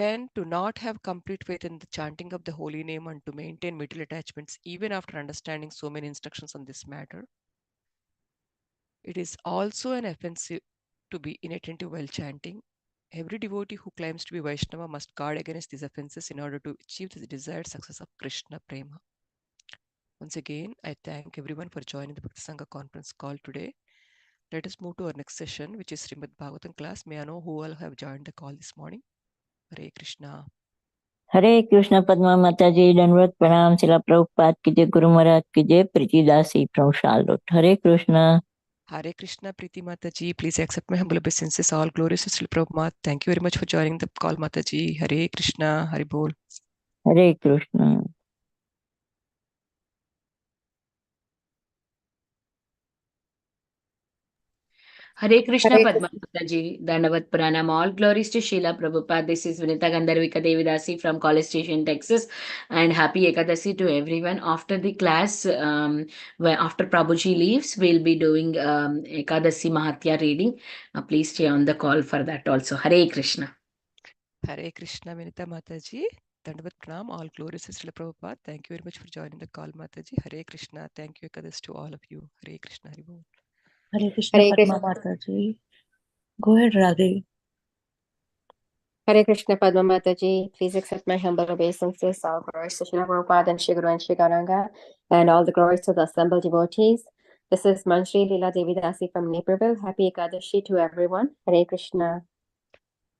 tend to not have complete faith in the chanting of the holy name and to maintain material attachments even after understanding so many instructions on this matter. It is also an offensive to be inattentive while chanting. Every devotee who claims to be Vaishnava must guard against these offenses in order to achieve the desired success of Krishna Prema. Once again, I thank everyone for joining the Bhakti Sangha conference call today. Let us move to our next session, which is Srimad Bhagavatam class. May I know who all have joined the call this morning? Hare Krishna. हरे कृष्ण पद्मा माता जी दंडवत प्रणाम शिला प्रभुपाद की जय गुरु महाराज की जय प्रीतिदासी from Charlotte. Hare Krishna. Hare Krishna, Preeti Mataji. Please accept my humble obeisances. All glories to Srila Prabhupada. Thank you very much for joining the call, Mataji. Hare Krishna, Hare Bol. Hare Krishna. Hare Krishna Padma Mataji, Dandavat Pranam. All glories to Srila Prabhupada. This is Vinita Gandharvika Devidasi from College Station, Texas. And happy Ekadasi to everyone. After the class, after Prabhuji leaves, we'll be doing Ekadasi Mahatya reading. Please stay on the call for that also. Hare Krishna. Hare Krishna, Vinita Mataji. Dandavat Pranam. All glories to Srila Prabhupada. Thank you very much for joining the call, Mataji. Hare Krishna. Thank you, Ekadasi, to all of you. Hare Krishna, Hare Bol. Hare Krishna, Padma Mataji. Go ahead, Radhe. Hare Krishna, Padma Mataji. Please accept my humble obeisances. All glories to Srila Prabhupada and Shri Guru and Shri Gauranga, and all the glories to the assembled devotees. This is Manshri Leela Devidasi from Naperville. Happy Ekadashi to everyone. Hare Krishna.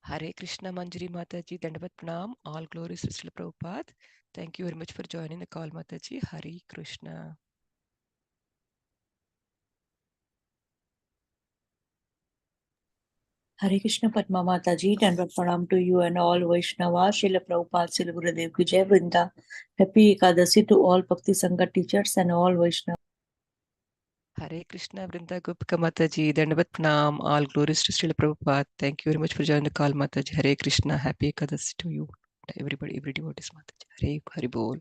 Hare Krishna, Manjari Mataji. Dandavat Pranam. All glories to Srila Prabhupada. Thank you very much for joining the call, Mataji. Hare Krishna. Hare Krishna, Padma Mataji. Dandavat Pranam to you and all Vaishnavas. Srila Prabhupada, Srila Gurudev ki Jai. Vrinda. Happy Ekadasi to all Bhakti Sangha teachers and all Vaishnavas. Hare Krishna, Vrinda Gopika Mataji. Dandavat Pranam. All glories to Srila Prabhupada. Thank you very much for joining the call, Mataji. Hare Krishna. Happy Ekadasi to you. Everybody, every devotee is Mataji. Hare Hare Bol.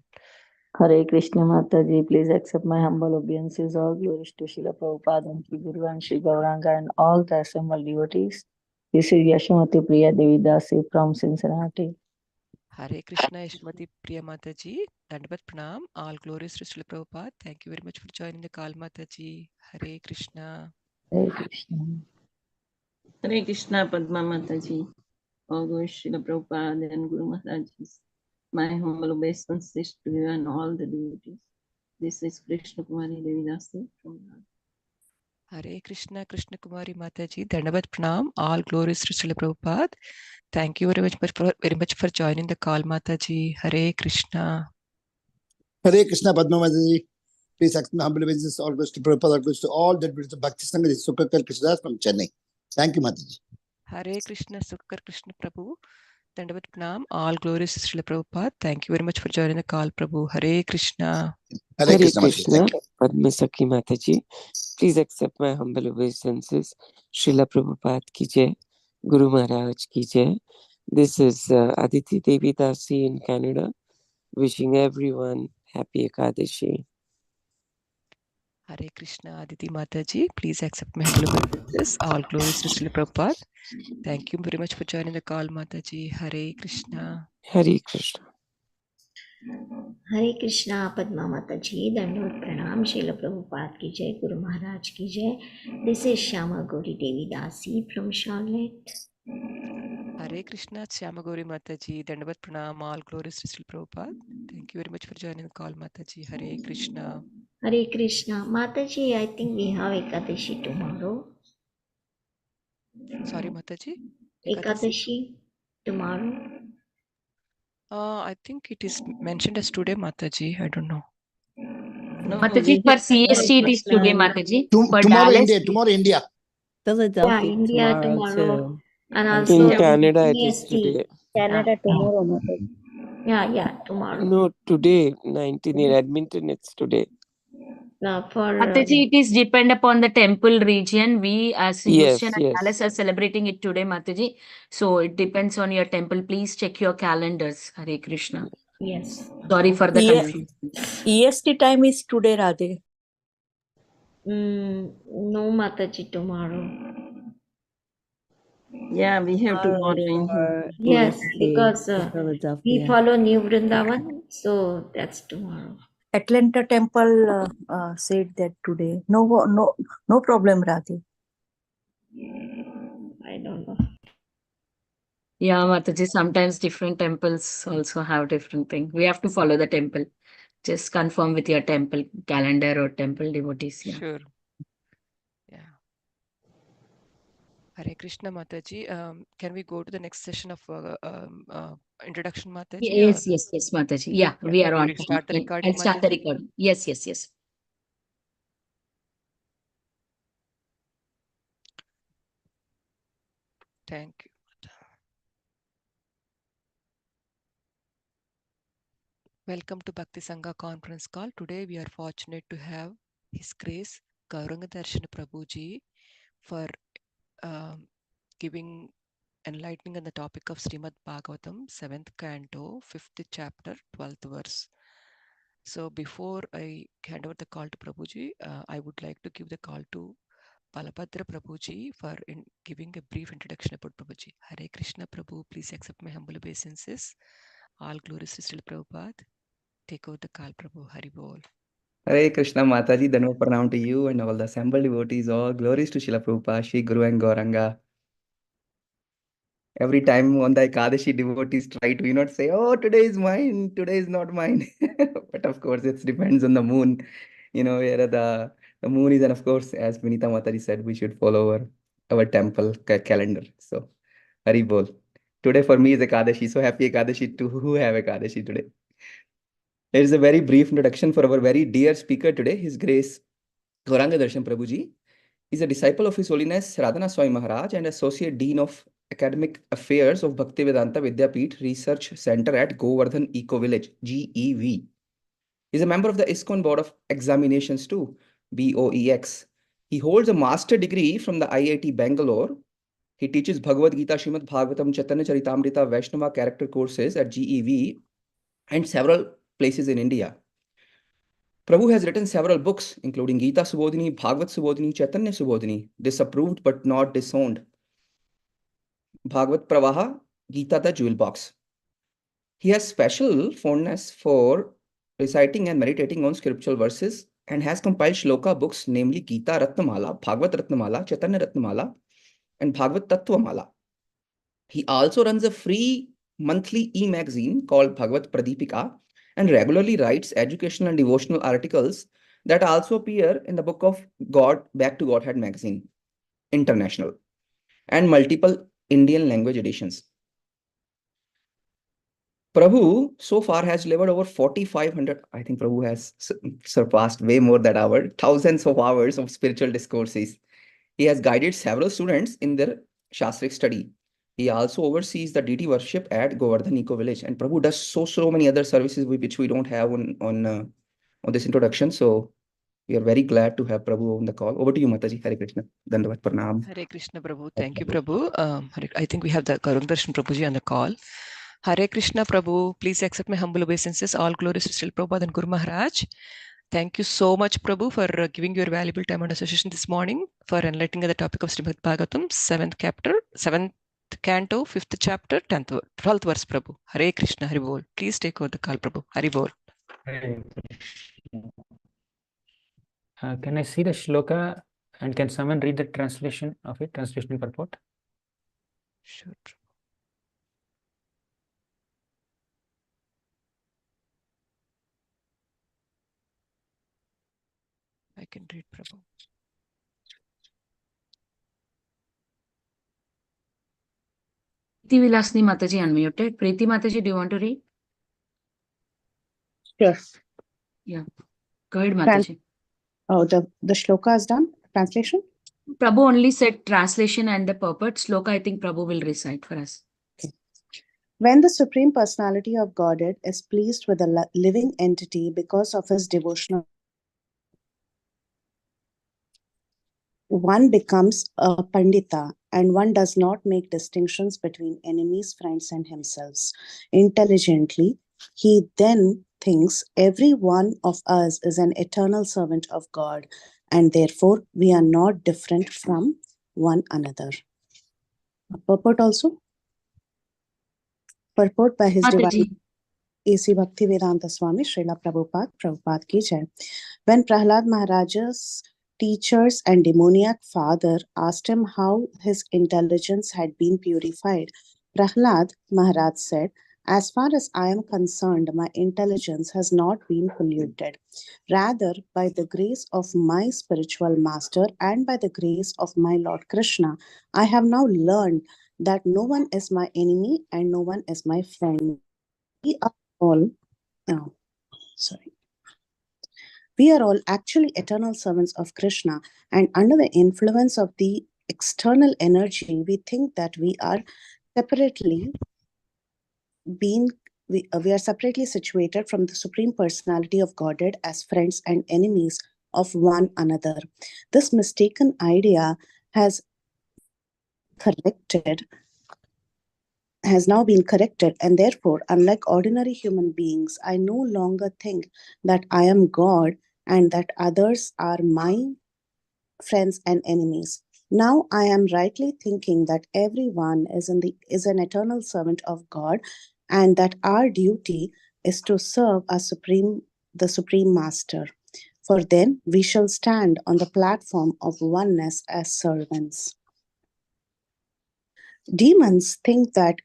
हरे कृष्ण माता जी. Please accept my humble obeisances. All glories to Srila Prabhupada and Shri Guru and Shri Gauranga and all the assembled devotees. This is Yashamati Priya Devidasi from Cincinnati. Hare Krishna, Yashmati Priya Mataji. Dandavat Pranam. All glories to Srila Prabhupada. Thank you very much for joining the call, Mataji. Hare Krishna. Hare Krishna. Hare Krishna, Padma Mataji. All glories to Srila Prabhupada and Guru Maharaj. My humble obeisances to you and all the devotees. This is Krishna Kumari Devidasi from Nagpur. Hare Krishna, Krishna Kumari Mataji. Dandavat Pranam. All glories to Srila Prabhupada. Thank you very much for joining the call, Mataji. Hare Krishna. Hare Krishna, Padma Mataji. Please accept my humble obeisances. All goes to Prabhupada, all goes to all that with the Bhakti Sangha. This is Sukakar Krishnadas from Chennai. Thank you, Mataji. Hare Krishna, Sukkar Krishna Prabhu. Dandavat Pranam. All glories to Srila Prabhupada. Thank you very much for joining the call, Prabhu. Hare Krishna. Hare Krishna, Mataji. Krishna, Padma Sakhi Mataji. Please accept my humble obeisances. Srila Prabhupada ki jai, Guru Maharaj ki jai. This is Aditi Devi Dasi in Canada, wishing everyone happy Ekadashi. Hare Krishna, Aditi Mataji. Please accept my humble obeisances. All glories to Srila Prabhupada. Thank you very much for joining the call, Mataji. Hare Krishna. Hare Krishna. Hare Krishna Padma माता जी. दंडवत प्रणाम. श्रील प्रभुपाद की जय. गुरु महाराज की जय. This is Shyama Gauri Devidasi from Charlotte. Hare Krishna, Shyama Gauri Mataji. Dandavat Pranam. All glories to Srila Prabhupada. Thank you very much for joining the call, Mataji. Hare Krishna. Hare Krishna Mata ji. I think we have Ekadashi tomorrow. Sorry, Mataji. Ekadashi tomorrow. I think it is mentioned as today, Mataji. I don't know. No, Mataji, for CST it is today, Mataji. For Tomorrow, Dallas, India. Tomorrow, India. Philadelphia Yeah, India tomorrow. too. And In also Canada, it is EST. today. Canada tomorrow, Mataji. Yeah, tomorrow. No, today, 19 in Edmonton, it's today. For Mataji, it is depend upon the temple region. We as Yes, Houston and yes. Dallas are celebrating it today, Mataji. So it depends on your temple. Please check your calendars. Hare Krishna. yes. Sorry for the confusion. EST time is today, Radhe. No, Mataji, tomorrow. Yeah, we have tomorrow in Hindi. Yes, because Vajapaya. we follow New Vrindavan, so that's tomorrow. Atlanta Temple said that today. No problem, Radhi. I don't know. Yeah, Mataji, sometimes different temples also have different thing. We have to follow the temple. Just confirm with your temple calendar or temple devotees. Yeah. Sure. Yeah. Hare Krishna Mataji. Can we go to the next session of introduction, Mataji? Yes, Mataji. Yeah, Yeah. we are on Will you time. start the recording, I'll start the Mataji? recording. Yes. Thank you. Welcome to Bhakti Sangha conference call. Today we are fortunate to have His Grace Gauranga Darshan Prabhuji for giving enlightening on the topic of Srimad Bhagavatam 7th canto 5th chapter 12th verse. So before I hand over the call to Prabhuji, I would like to give the call to Balabhadra Prabhuji for giving a brief introduction about Prabhuji. Hare Krishna Prabhu, please accept my humble obeisances. All glories to Srila Prabhupada. Take over the call, Prabhu. Hari Bol. Hare Krishna Mataji, Dhanva Pranam to you and all the assembled devotees. All glories to Srila Prabhupada, Shri Guru and Gauranga. Every time on the Ekadashi, devotees try to, say, oh, today is mine, today is not mine. But of course, it depends on the moon, where the moon is. And of course, as Vinita Mataji said, we should follow our temple calendar. So, Hari Bol. Today for me is Ekadashi. So happy Ekadashi to who have Ekadashi today. Here is a very brief introduction for our very dear speaker today, His Grace Gauranga Darshan Prabhuji. Is a disciple of His Holiness Radhana Swami Maharaj and Associate Dean of Academic Affairs of Bhaktivedanta Vidyapeeth Research Center at Govardhan Eco Village, GEV. He is a member of the ISKCON Board of Examinations too, BOEX. He holds a master degree from the IIT Bangalore. He teaches Bhagavad Gita, Srimad Bhagavatam, Chaitanya Charitamrita, Vaishnava character courses at GEV and several places in India. Prabhu has written several books, including Gita Subodhini, Bhagavad Subodhini, Chaitanya Subodhini, Disapproved but Not Disowned, Bhagavad Pravaha, Gita the Jewel Box. He has special fondness for reciting and meditating on scriptural verses and has compiled shloka books, namely Gita Ratnamala, Bhagavad Ratnamala, Chaitanya Ratnamala, and Bhagavad Tattvamala. He also runs a free monthly e-magazine called Bhagavad Pradipika and regularly writes educational and devotional articles that also appear in the book of God, Back to Godhead magazine, International, and multiple Indian language editions. Prabhu so far has delivered over 4,500, I think Prabhu has surpassed way more than thousands of hours of spiritual discourses. He has guided several students in their Shastric study. He also oversees the deity worship at Govardhan Eco Village. And Prabhu does so many other services which we don't have on this introduction. So we are very glad to have Prabhu on the call. Over to you, Mataji. Hare Krishna. Dandavat Pranam. Hare Krishna Prabhu. Thank you, Prabhu. I think we have the Gauranga Darshan Prabhuji on the call. Hare Krishna Prabhu. Please accept my humble obeisances. All glories to Srila Prabhupada and Guru Maharaj. Thank you so much, Prabhu, for giving your valuable time and association this morning for enlightening the topic of Srimad Bhagavatam, 7th canto, 5th chapter, 12th verse, Prabhu. Hare Krishna, Hari Bol. Please take over the call, Prabhu. Hari Bol. Hare Krishna. Can I see the shloka and can someone read the translation of it, translation and purport? Sure, Prabhu. I can read, Prabhu. Preeti Vilasni Mataji unmuted. Preeti Mataji, do you want to read? Sure. Yeah. Go ahead, Mataji. Oh, the shloka is done? Translation? Prabhu only said translation and the purport. Shloka, I think Prabhu will recite for us. Okay. When the Supreme Personality of Godhead is pleased with a living entity because of his devotional, one becomes a Pandita and one does not make distinctions between enemies, friends, and himself. Intelligently, he then thinks every one of us is an eternal servant of God, and therefore we are not different from one another. Purport also? Purport by His Divine Mataji. A.C. Bhaktivedanta Swami Srila Prabhupada ki jai. When Prahlad Maharaj's teachers and demoniac father asked him how his intelligence had been purified, Prahlad Maharaj said, "As far as I am concerned, my intelligence has not been polluted. Rather, by the grace of my spiritual master and by the grace of my Lord Krishna, I have now learned that no one is my enemy and no one is my friend. We are all, oh, sorry. We are all actually eternal servants of Krishna, and under the influence of the external energy, we think that we are separately we are separately situated from the Supreme Personality of Godhead as friends and enemies of one another. This mistaken idea has now been corrected, and therefore, unlike ordinary human beings, I no longer think that I am God and that others are my friends and enemies. Now I am rightly thinking that everyone is an eternal servant of God, and that our duty is to serve the Supreme Master. For then we shall stand on the platform of oneness as servants. Demons think of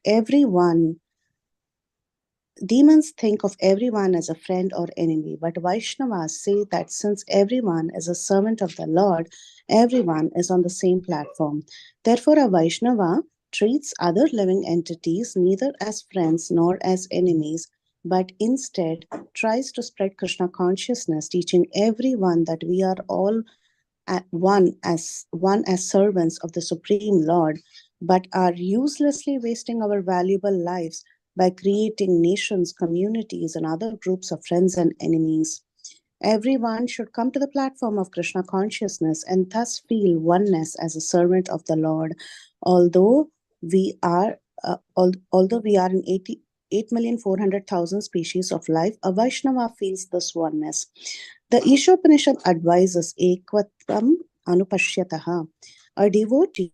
everyone as a friend or enemy, but Vaishnavas say that since everyone is a servant of the Lord, everyone is on the same platform. Therefore, a Vaishnava treats other living entities neither as friends nor as enemies, but instead tries to spread Krishna consciousness, teaching everyone that we are all one as servants of the Supreme Lord, but are uselessly wasting our valuable lives by creating nations, communities, and other groups of friends and enemies. Everyone should come to the platform of Krishna consciousness and thus feel oneness as a servant of the Lord. Although we are in 8,400,000 species of life, a Vaishnava feels this oneness. The Ishopanishad advises Ekvatvam Anupashyataha. A devotee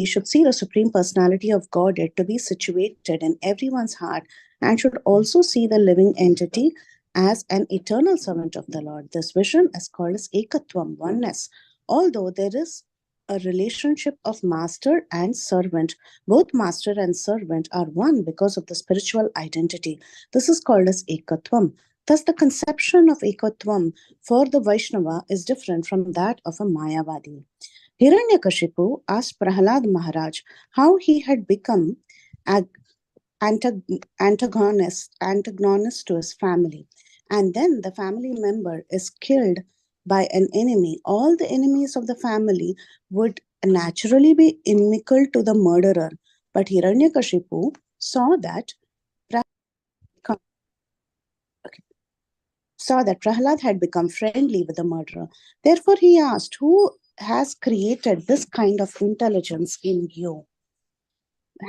should see the Supreme Personality of Godhead to be situated in everyone's heart and should also see the living entity as an eternal servant of the Lord. This vision is called as Ekatvam, oneness. Although there is a relationship of master and servant, both master and servant are one because of the spiritual identity. This is called as Ekatvam. Thus, the conception of Ekatvam for the Vaishnava is different from that of a Mayavadi. Hiranyakashipu asked Prahlad Maharaj how he had become antagonist to his family, and then the family member is killed by an enemy. All the enemies of the family would naturally be inimical to the murderer, but Hiranyakashipu saw that Prahlad had become friendly with the murderer. Therefore, he asked, "Who has created this kind of intelligence in you?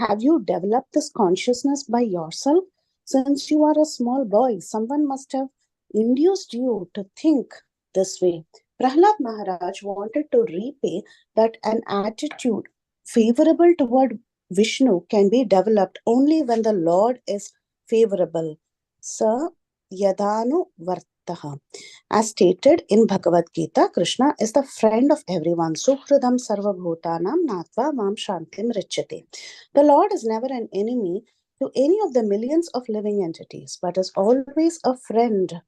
Have you developed this consciousness by yourself? Since you are a small boy, someone must have induced you to think this way." Prahlad Maharaj wanted to repay that an attitude favorable toward Vishnu can be developed only when the Lord is favorable. Sa Yadanu Vartaha. As stated in Bhagavad Gita, Krishna is the friend of everyone. Suhridam sarvabhutanam natva mam shantim richate. The Lord is never an enemy to any of the millions of living entities, but is always a friend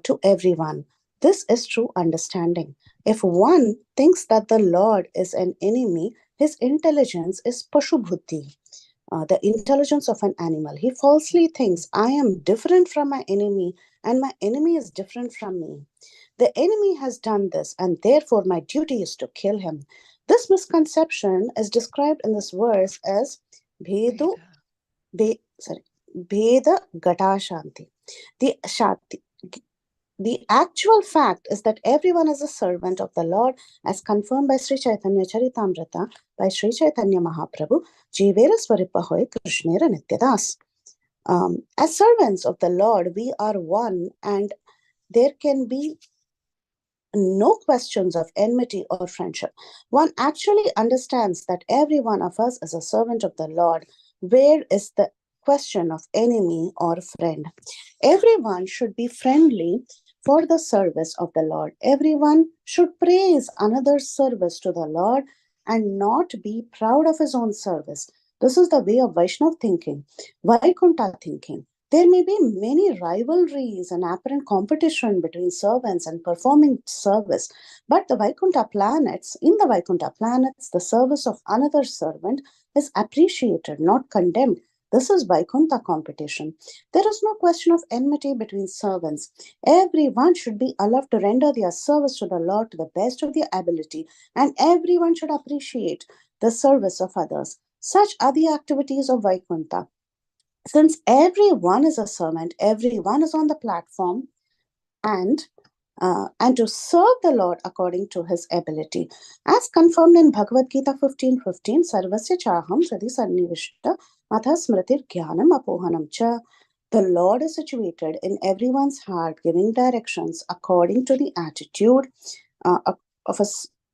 to everyone. This is true understanding. If one thinks that the Lord is an enemy, his intelligence is Pashubhuti, the intelligence of an animal. He falsely thinks, I am different from my enemy, and my enemy is different from me. The enemy has done this, and therefore my duty is to kill him. This misconception is described in this verse as Bhedu, Bheda Gata Shanti. The actual fact is that everyone is a servant of the Lord, as confirmed by Sri Chaitanya Charitamrita by Sri Chaitanya Mahaprabhu, Jivera Swaripa Hoy Krishnera Nityadas. As servants of the Lord, we are one, and there can be no questions of enmity or friendship. One actually understands that every one of us is a servant of the Lord. Where is the question of enemy or friend? Everyone should be friendly for the service of the Lord. Everyone should praise another's service to the Lord and not be proud of his own service. This is the way of Vaishnav thinking, Vaikunta thinking. There may be many rivalries and apparent competition between servants and performing service, but in the Vaikunta planets, the service of another servant is appreciated, not condemned. This is Vaikunta competition. There is no question of enmity between servants. Everyone should be allowed to render their service to the Lord to the best of their ability, and everyone should appreciate the service of others. Such are the activities of Vaikunta. Since everyone is a servant, everyone is on the platform, and to serve the Lord according to his ability. As confirmed in Bhagavad Gita 15:15, Sarvasya Chaham Sadi Sannivishta Matha Smritir Jnanam Apohanam Cha. The Lord is situated in everyone's heart, giving directions according to the attitude of a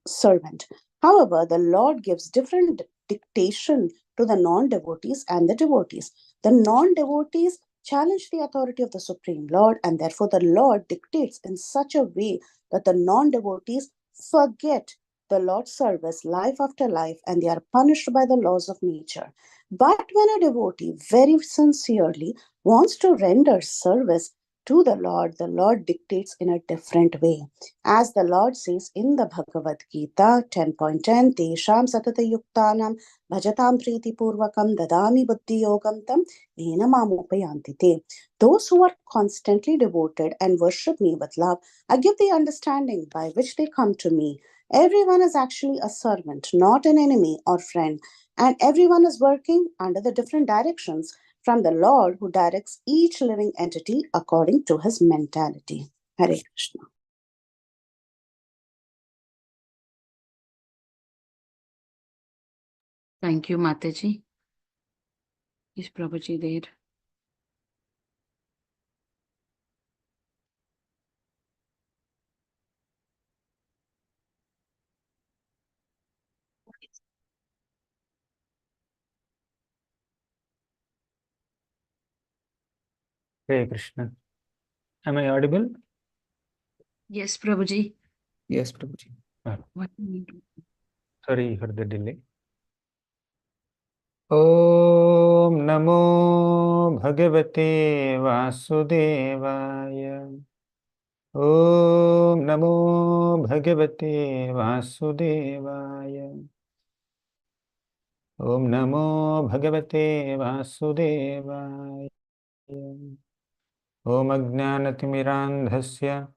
servant. However, the Lord gives different dictation to the non-devotees and the devotees. The non-devotees challenge the authority of the Supreme Lord, and therefore the Lord dictates in such a way that the non-devotees forget the Lord's service life after life, and they are punished by the laws of nature. But when a devotee very sincerely wants to render service to the Lord dictates in a different way. As the Lord says in the Bhagavad Gita 10.10, Tesham satata yuktanam bhajatam priti purvakam dadami buddhi yogam tam enamamupayantite. Those who are constantly devoted and worship me with love, I give the understanding by which they come to me. Everyone is actually a servant, not an enemy or friend, and everyone is working under the different directions from the Lord who directs each living entity according to his mentality. Hare Krishna. Thank you, Mataji. Is Prabhuji there? Hare Krishna. Am I audible? Yes, Prabhuji. Yes, Prabhuji. What do you do? Sorry for the delay. Om Namo Bhagavate Vasudevaya. Om Namo Bhagavate Vasudevaya. Om Namo Bhagavate Vasudevaya. Om Ajnanatimirandhasya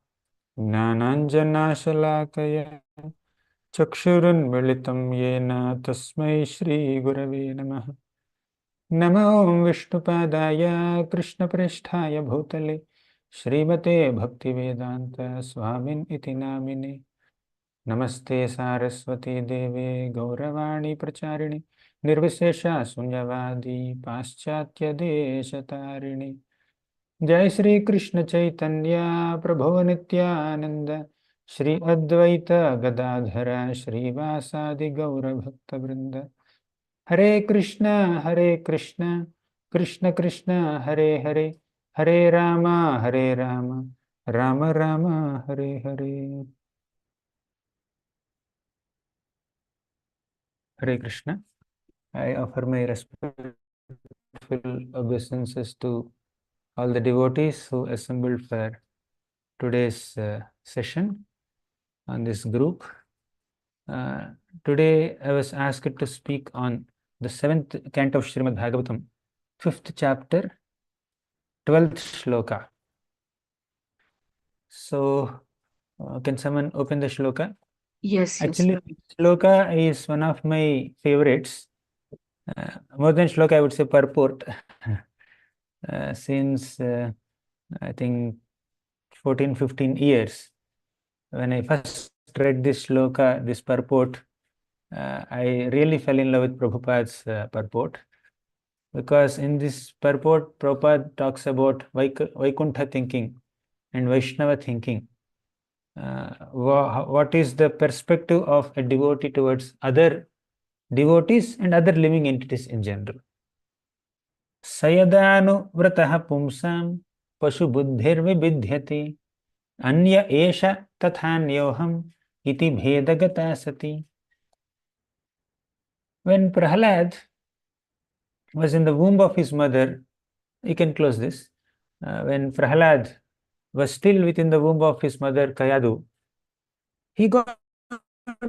Jnananjanashalakaya Chakshurunmilitam Yena Tasmai Shri Gurave Namaha. Namo Vishnupadaya Krishna Prishthaya Bhutale Srimate Bhaktivedanta Swamin Iti Namine. Namaste Saraswati Deve Gauravani Pracharini Nirvishesha Sunyavadi Paschatya Deshatarini. Jai Shri Krishna Chaitanya Prabhu Nityananda Shri Advaita Gadadhara Shri Vasadi Gaura Bhakta Vrinda. Hare Krishna Krishna Krishna Hare Hare Hare Rama Rama Rama Hare Hare. Hare Krishna. I offer my respectful obeisances to all the devotees who assembled for today's session on this group. Today I was asked to speak on the 7th canto of Srimad Bhagavatam, 5th chapter, 12th shloka. So, can someone open the shloka? Yes, Actually, yes. shloka is one of my favorites. More than shloka, I would say purport. Since I think 14-15 years, when I first read this shloka, this purport, I really fell in love with Prabhupada's purport, because in this purport, Prabhupada talks about Vaikuntha thinking and Vaishnava thinking. what is the perspective of a devotee towards other devotees and other living entities in general. Sayadanu vrataha pumsam pashu buddhirvibidhyati anya esha tathanyoham iti bhedagata sati. When Prahlad was in the womb of his mother, you can close this. When Prahlad was still within the womb of his mother Kayadu, he got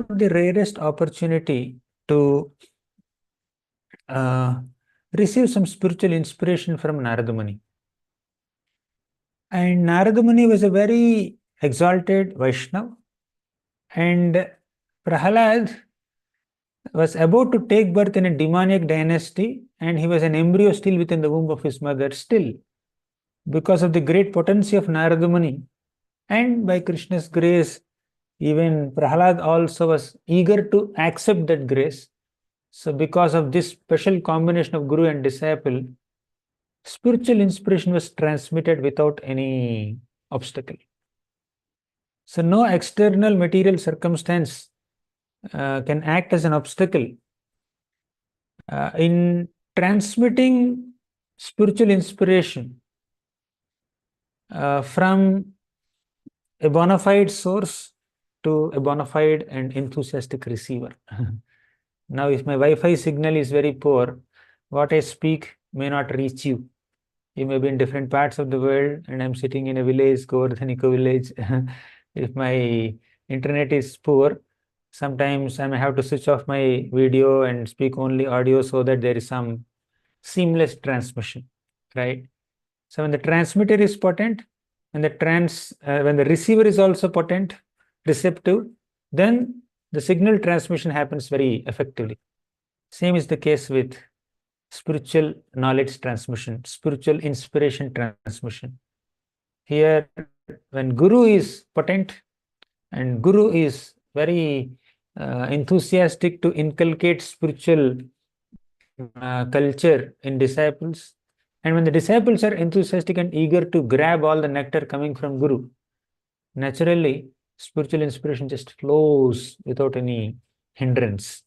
the rarest opportunity to receive some spiritual inspiration from Narada Muni. And Narada Muni was a very exalted Vaishnav, and Prahlad was about to take birth in a demoniac dynasty, and he was an embryo still within the womb of his mother. Still, because of the great potency of Narada Muni, and by Krishna's grace, even Prahlad also was eager to accept that grace. So because of this special combination of Guru and disciple, spiritual inspiration was transmitted without any obstacle. So no external material circumstance can act as an obstacle in transmitting spiritual inspiration from a bona fide source to a bona fide and enthusiastic receiver. Now, if my Wi-Fi signal is very poor, what I speak may not reach you. You may be in different parts of the world, and I'm sitting in a village, Govardhan Eco village. If my internet is poor, sometimes I may have to switch off my video and speak only audio so that there is some seamless transmission, right? So when the transmitter is potent, and when the receiver is also potent, receptive, then the signal transmission happens very effectively. Same is the case with spiritual knowledge transmission, spiritual inspiration transmission. Here, when Guru is potent and Guru is very enthusiastic to inculcate spiritual culture in disciples, and when the disciples are enthusiastic and eager to grab all the nectar coming from Guru, naturally, spiritual inspiration just flows without any hindrance.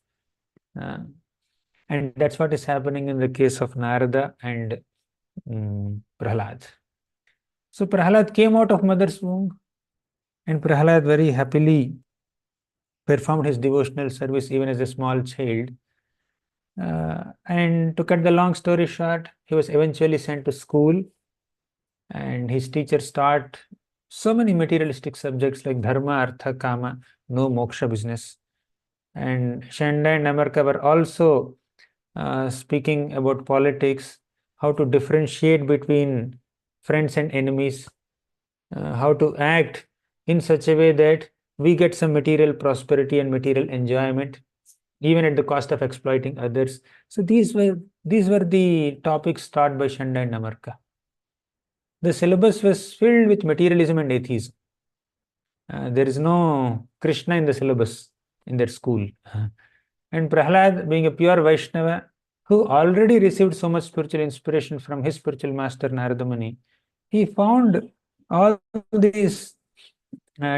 And that's what is happening in the case of Narada and Prahlad. So Prahlad came out of mother's womb, and Prahlad very happily performed his devotional service even as a small child. And to cut the long story short, he was eventually sent to school, and his teachers taught so many materialistic subjects like dharma, artha, kama, no moksha business. And Shanda and Amarka were also speaking about politics, how to differentiate between friends and enemies, how to act in such a way that we get some material prosperity and material enjoyment, even at the cost of exploiting others. So these were the topics taught by Shanda and Amarka. The syllabus was filled with materialism and atheism. There is no Krishna in the syllabus in that school. And Prahlad, being a pure Vaishnava, who already received so much spiritual inspiration from his spiritual master Narada Muni, he found all these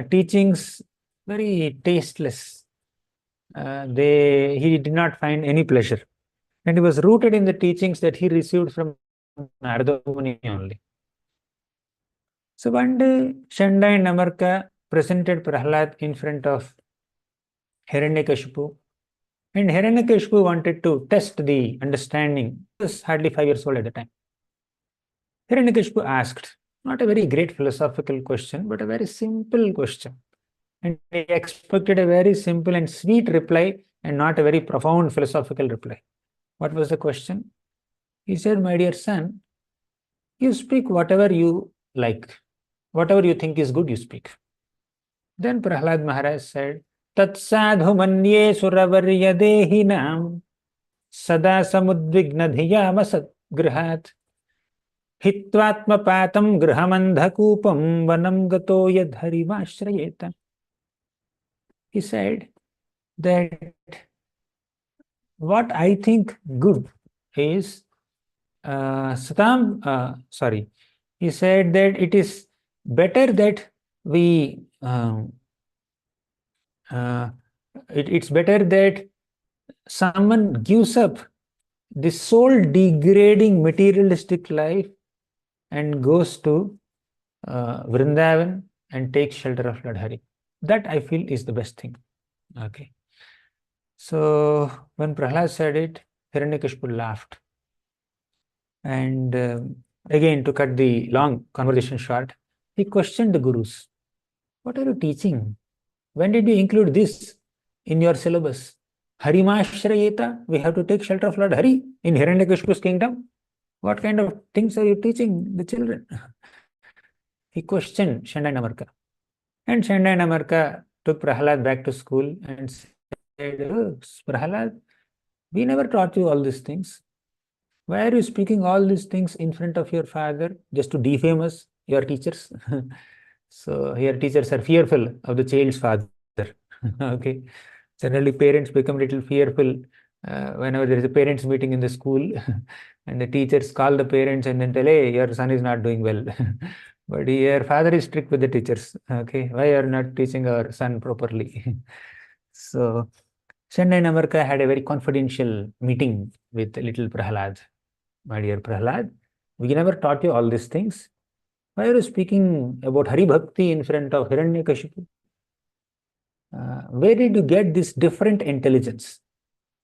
teachings very tasteless. He did not find any pleasure. And he was rooted in the teachings that he received from Narada Muni only. So one day, Shanda and Amarka presented Prahlad in front of Hiranyakashipu. And Hiranyakashipu wanted to test the understanding. He was hardly 5 years old at the time. Hiranyakashipu asked, not a very great philosophical question, but a very simple question. And he expected a very simple and sweet reply and not a very profound philosophical reply. What was the question? He said, my dear son, you speak whatever you like. Whatever you think is good, you speak. Then Prahlad Maharaj said, Tat sadhu manye suravarya dehinam sada samudvigna dhiyam asat grihat hitvatma patam grihamandhakupam vanam gato yadharimashrayeta. He said that what I think good is he said that it is better that it's better that someone gives up this soul degrading materialistic life and goes to Vrindavan and takes shelter of Lord Hari. That I feel is the best thing. Okay. So when Prahlad said it, Hiranyakashipu laughed. And again, to cut the long conversation short, he questioned the gurus. What are you teaching? When did you include this in your syllabus? Harimashrayeta, we have to take shelter of Lord Hari in Hiranyakashipu's kingdom. What kind of things are you teaching the children? He questioned Shanda and Amarka. And Shanda and Amarka took Prahlad back to school and said, oh, Prahlad, we never taught you all these things. Why are you speaking all these things in front of your father just to defame us, your teachers? So here teachers are fearful of the child's father. Okay. Generally, parents become a little fearful whenever there is a parents meeting in the school and the teachers call the parents and then tell, hey, your son is not doing well. But your father is strict with the teachers. Okay. Why are you not teaching our son properly? So Shanda and Amarka had a very confidential meeting with little Prahlad. My dear Prahlad, we never taught you all these things. Why are you speaking about Hari Bhakti in front of Hiranyakashipu? Where did you get this different intelligence?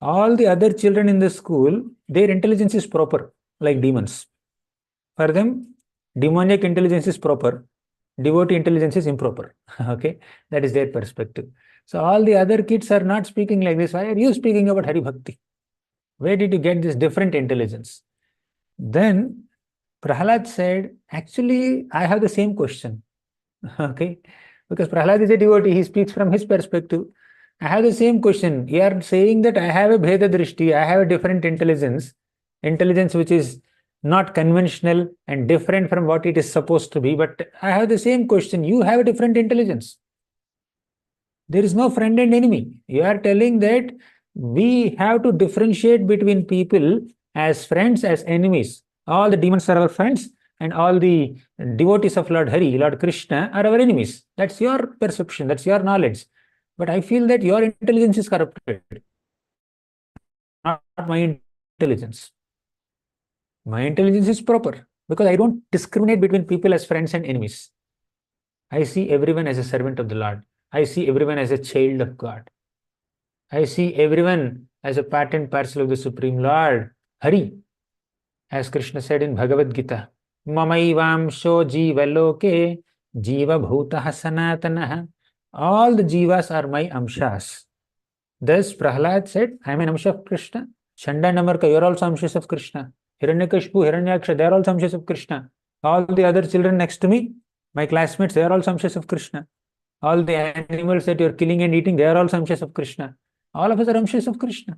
All the other children in the school, their intelligence is proper, like demons. For them, demoniac intelligence is proper, devotee intelligence is improper. Okay, that is their perspective. So all the other kids are not speaking like this. Why are you speaking about Hari Bhakti? Where did you get this different intelligence? Then Prahlad said, actually, I have the same question. Okay, because Prahlad is a devotee, he speaks from his perspective. I have the same question. You are saying that I have a Bheda Drishti, I have a different intelligence, intelligence which is not conventional and different from what it is supposed to be, but I have the same question. You have a different intelligence. There is no friend and enemy. You are telling that we have to differentiate between people as friends, as enemies. All the demons are our friends, and all the devotees of Lord Hari, Lord Krishna, are our enemies. That's your perception, that's your knowledge. But I feel that your intelligence is corrupted, not my intelligence. My intelligence is proper because I don't discriminate between people as friends and enemies. I see everyone as a servant of the Lord. I see everyone as a child of God. I see everyone as a part and parcel of the Supreme Lord, Hari. As Krishna said in Bhagavad Gita, Mamaivamsho jivaloke jiva bhutah sanatanaha. All the jivas are my amshas. Thus Prahlad said, I am an amsha of Krishna. Shanda and Amarka, you are also amshas of Krishna. Hiranyakashipu, Hiranyaksha, they are also amshas of Krishna. All the other children next to me, my classmates, they are also amshas of Krishna. All the animals that you are killing and eating, they are also amshas of Krishna. All of us are amshas of Krishna.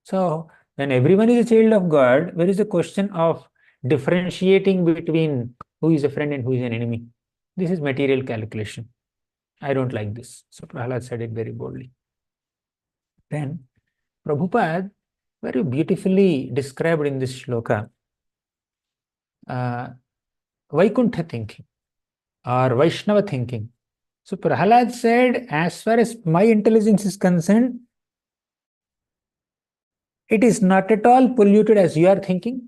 So, when everyone is a child of God, where is the question of differentiating between who is a friend and who is an enemy? This is material calculation. I don't like this. So, Prahlad said it very boldly. Then, Prabhupada very beautifully described in this shloka Vaikuntha thinking or Vaishnava thinking. So, Prahlad said, as far as my intelligence is concerned, it is not at all polluted as you are thinking,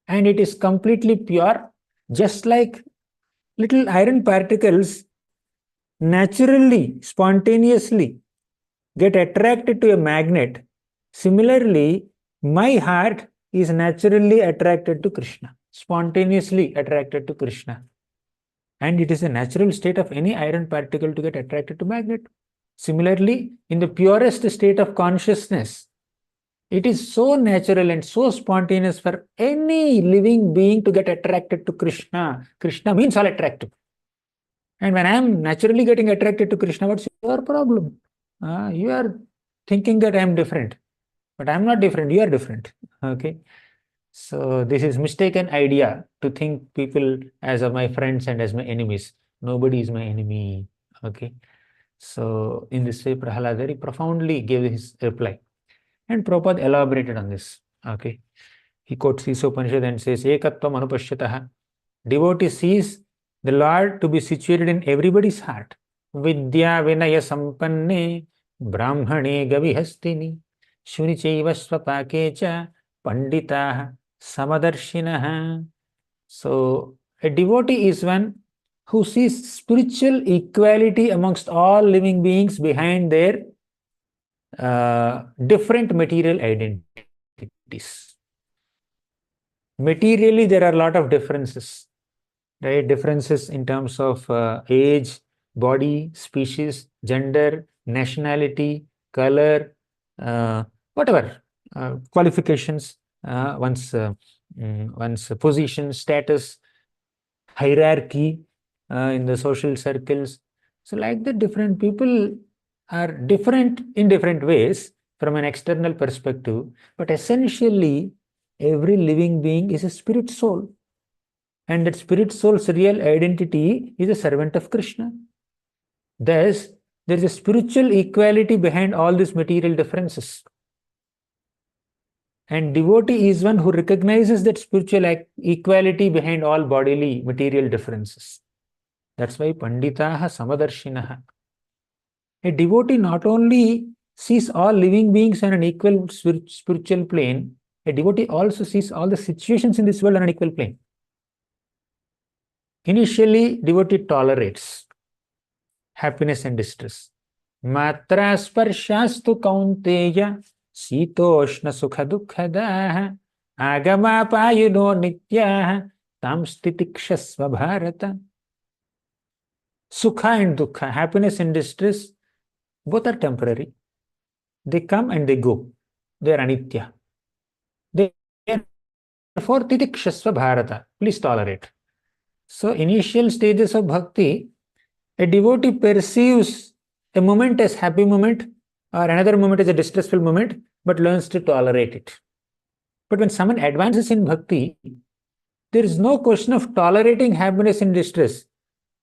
and it is completely pure, just like little iron particles naturally, spontaneously get attracted to a magnet. Similarly, my heart is naturally attracted to Krishna, spontaneously attracted to Krishna. And it is a natural state of any iron particle to get attracted to magnet. Similarly, in the purest state of consciousness, it is so natural and so spontaneous for any living being to get attracted to Krishna. Krishna means all attractive. And when I am naturally getting attracted to Krishna, what's your problem? You are thinking that I am different, but I am not different. You are different. Okay. So this is mistaken idea to think people as my friends and as my enemies. Nobody is my enemy. Okay. So in this way, Prahlad very profoundly gave his reply. And Prabhupada elaborated on this. Okay. He quotes Isha Upanishad and says, Ekatvam anupashyatah. Devotee sees the Lord to be situated in everybody's heart. Vidya Vinaya Sampanne Brahmane Gavihastini Shunichaiva Swapakecha Panditaha Samadarshinaha. So, a devotee is one who sees spiritual equality amongst all living beings behind their different material identities. Materially, there are a lot of differences, right? Differences in terms of age, body, species, gender, nationality, color, whatever, qualifications, one's position, status, hierarchy in the social circles. So like that, different people are different in different ways from an external perspective, but essentially every living being is a spirit soul, and that spirit soul's real identity is a servant of Krishna. Thus, there is a spiritual equality behind all these material differences. And devotee is one who recognizes that spiritual equality behind all bodily material differences. That's why Panditaha Samadarshinaha. A devotee not only sees all living beings on an equal spiritual plane, a devotee also sees all the situations in this world on an equal plane. Initially, devotee tolerates happiness and distress. Matra sparshastu kaunteya sitoshna sukha dukkhadah agama payuno nityah tam stitikshasva bharata. Sukha and dukkha, happiness and distress, both are temporary. They come and they go. They are anitya. Therefore, titikshasva bharata. Please tolerate. So, initial stages of bhakti, a devotee perceives a moment as happy moment or another moment as a distressful moment, but learns to tolerate it. But when someone advances in bhakti, there is no question of tolerating happiness and distress.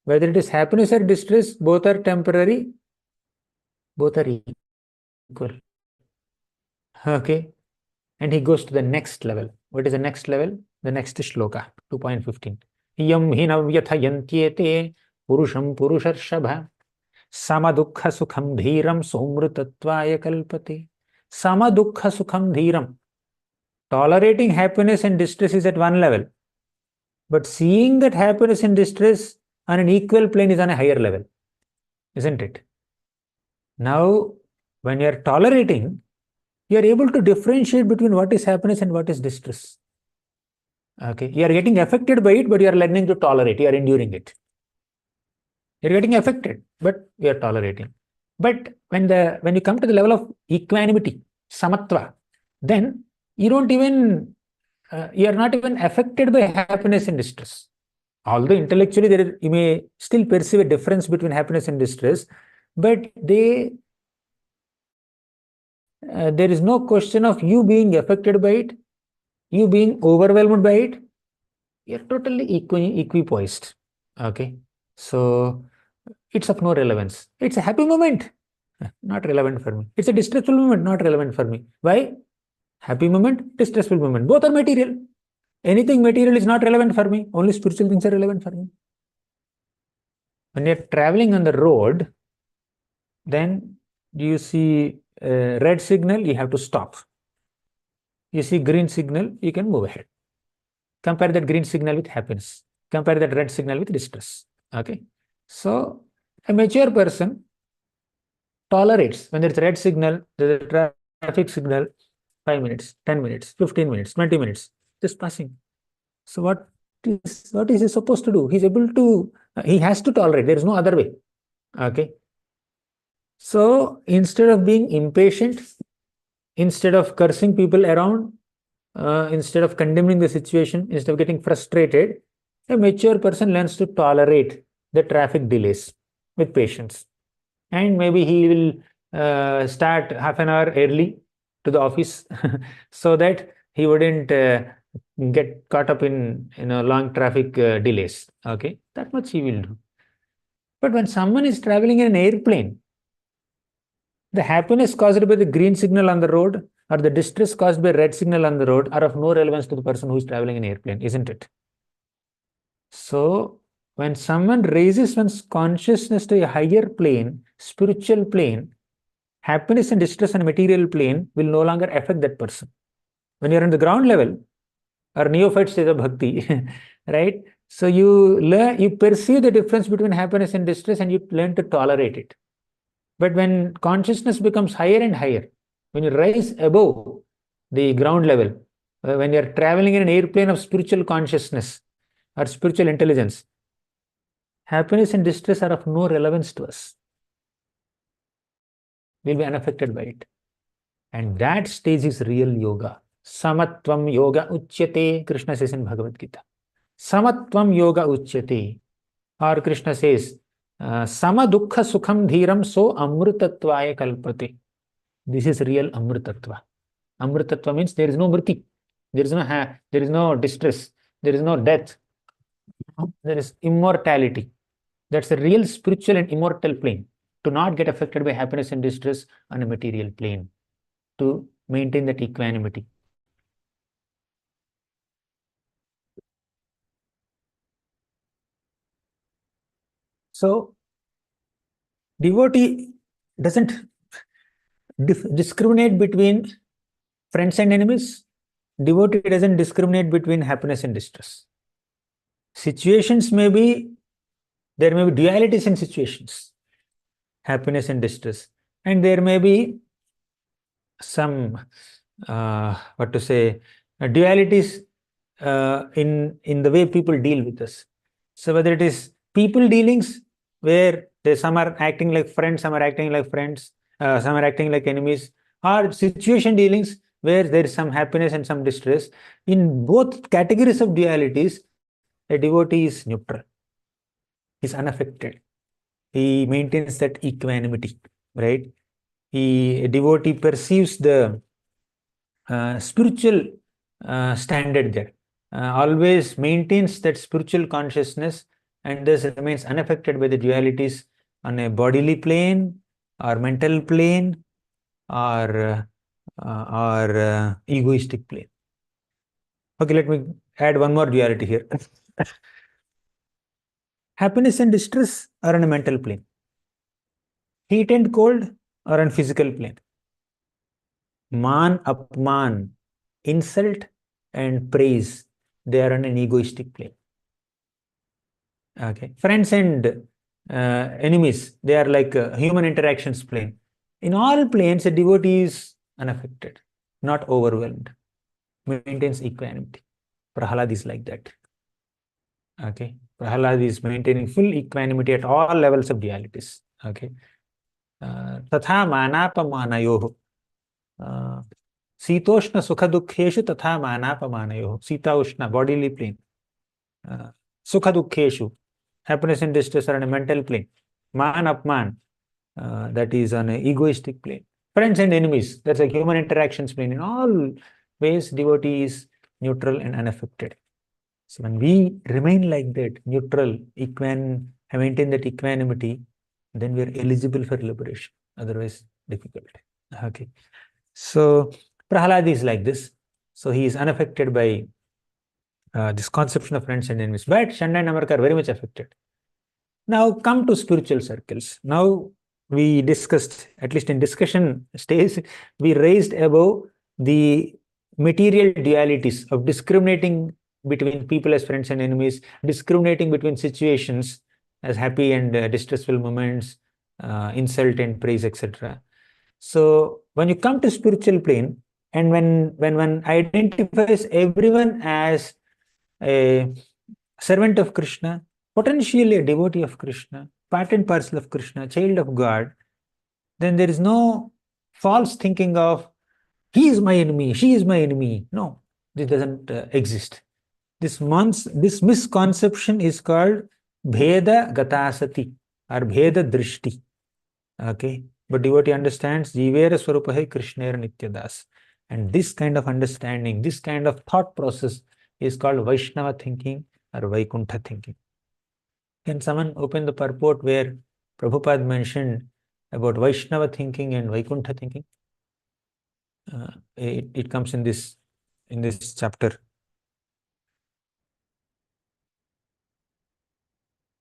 Whether it is happiness or distress, both are temporary, both are equal. Okay. And he goes to the next level. What is the next level? The next shloka, 2.15. Yam hinavyatha yantyete purusham purusharshabha sama dukkha sukham dhiram somrutatvaya kalpate. Sama dukkha sukham dhiram. Tolerating happiness and distress is at one level. But seeing that happiness and distress on an equal plane is on a higher level. Isn't it? Now, when you are tolerating, you are able to differentiate between what is happiness and what is distress. Okay, you are getting affected by it, but you are learning to tolerate. You are enduring it. You are getting affected, but you are tolerating. But when you come to the level of equanimity, samatva, then you don't even you are not even affected by happiness and distress. Although intellectually you may still perceive a difference between happiness and distress, but there is no question of you being affected by it, you being overwhelmed by it. You're totally equipoised. Okay, so it's of no relevance. It's a happy moment, not relevant for me. It's a distressful moment, not relevant for me. Why? Happy moment, distressful moment, both are material. Anything material is not relevant for me. Only spiritual things are relevant for me. When you're traveling on the road, then you see a red signal, you have to stop. You see green signal, you can move ahead. Compare that green signal with happiness. Compare that red signal with distress. Okay. So a mature person tolerates when there's a red signal, there's a traffic signal, 5 minutes, 10 minutes, 15 minutes, 20 minutes, just passing. So what is he supposed to do? He's able to, he has to tolerate. There is no other way. Okay. So instead of being impatient, instead of cursing people around, instead of condemning the situation, instead of getting frustrated, a mature person learns to tolerate the traffic delays with patience. And maybe he will start half an hour early to the office so that he wouldn't get caught up in long traffic delays. Okay, that much he will do. But when someone is traveling in an airplane, the happiness caused by the green signal on the road or the distress caused by red signal on the road are of no relevance to the person who is traveling in an airplane, isn't it? So when someone raises one's consciousness to a higher plane, spiritual plane, happiness and distress on a material plane will no longer affect that person. When you're on the ground level, or neophyte stage of bhakti, right? So you learn, you perceive the difference between happiness and distress, and you learn to tolerate it. But when consciousness becomes higher and higher, when you rise above the ground level, when you're traveling in an airplane of spiritual consciousness or spiritual intelligence, happiness and distress are of no relevance to us. We'll be unaffected by it. And that stage is real yoga. Samatvam yoga uchyate, Krishna says in Bhagavad Gita. Samatvam yoga uchyate. Or Krishna says, Sama dukkha sukham dhiram so amrutatvaya kalpate. This is real amrutattva. Amrutattva means there is no mriti. There is no distress. There is no death. There is immortality. That's a real spiritual and immortal plane. To not get affected by happiness and distress on a material plane. To maintain that equanimity. So, devotee doesn't discriminate between friends and enemies. Devotee doesn't discriminate between happiness and distress. Situations may be, there may be dualities in situations, happiness and distress. And there may be some, dualities in the way people deal with us. So whether it is people dealings, where some are acting like friends, some are acting like friends, some are acting like enemies, or situation dealings, where there is some happiness and some distress. In both categories of dualities, a devotee is neutral. He's unaffected. He maintains that equanimity, right? A devotee perceives the spiritual standard there, always maintains that spiritual consciousness, and thus remains unaffected by the dualities on a bodily plane or mental plane or egoistic plane. Okay, let me add one more duality here. Happiness and distress are on a mental plane. Heat and cold are on physical plane. Man, apman, insult and praise, they are on an egoistic plane. Okay, friends and enemies, they are like human interactions plane. In all planes, a devotee is unaffected, not overwhelmed, maintains equanimity. Prahalad is like that. Okay, Prahalad is maintaining full equanimity at all levels of dualities. Okay, tatha manapamanayoh. Sitoshna sukha dukkheshu tatha manapamanayoh. Sita ushna, bodily plane. Sukha dukkheshu, happiness and distress are on a mental plane. Man apman, that is on an egoistic plane. Friends and enemies, that's a human interactions plane. In all ways, devotee is neutral and unaffected. So when we remain like that, neutral, maintain that equanimity, then we are eligible for liberation. Otherwise, difficult. Okay. So Prahalad is like this. So he is unaffected by this conception of friends and enemies. But Shanda and Amarka are very much affected. Now come to spiritual circles. Now we discussed, at least in discussion stage, we raised above the material dualities of discriminating between people as friends and enemies, discriminating between situations as happy and distressful moments, insult and praise, etc. So when you come to spiritual plane, and when one identifies everyone as a servant of Krishna, potentially a devotee of Krishna, part and parcel of Krishna, child of God, then there is no false thinking of he is my enemy, she is my enemy. No, this doesn't exist. This misconception is called Bheda Gatasati or Bheda Drishti. Okay, but devotee understands Jivera Swarupahe Krishnera Nityadas. And this kind of understanding, this kind of thought process is called Vaishnava thinking or Vaikuntha thinking. Can someone open the purport where Prabhupada mentioned about Vaishnava thinking and Vaikuntha thinking? It comes in this chapter.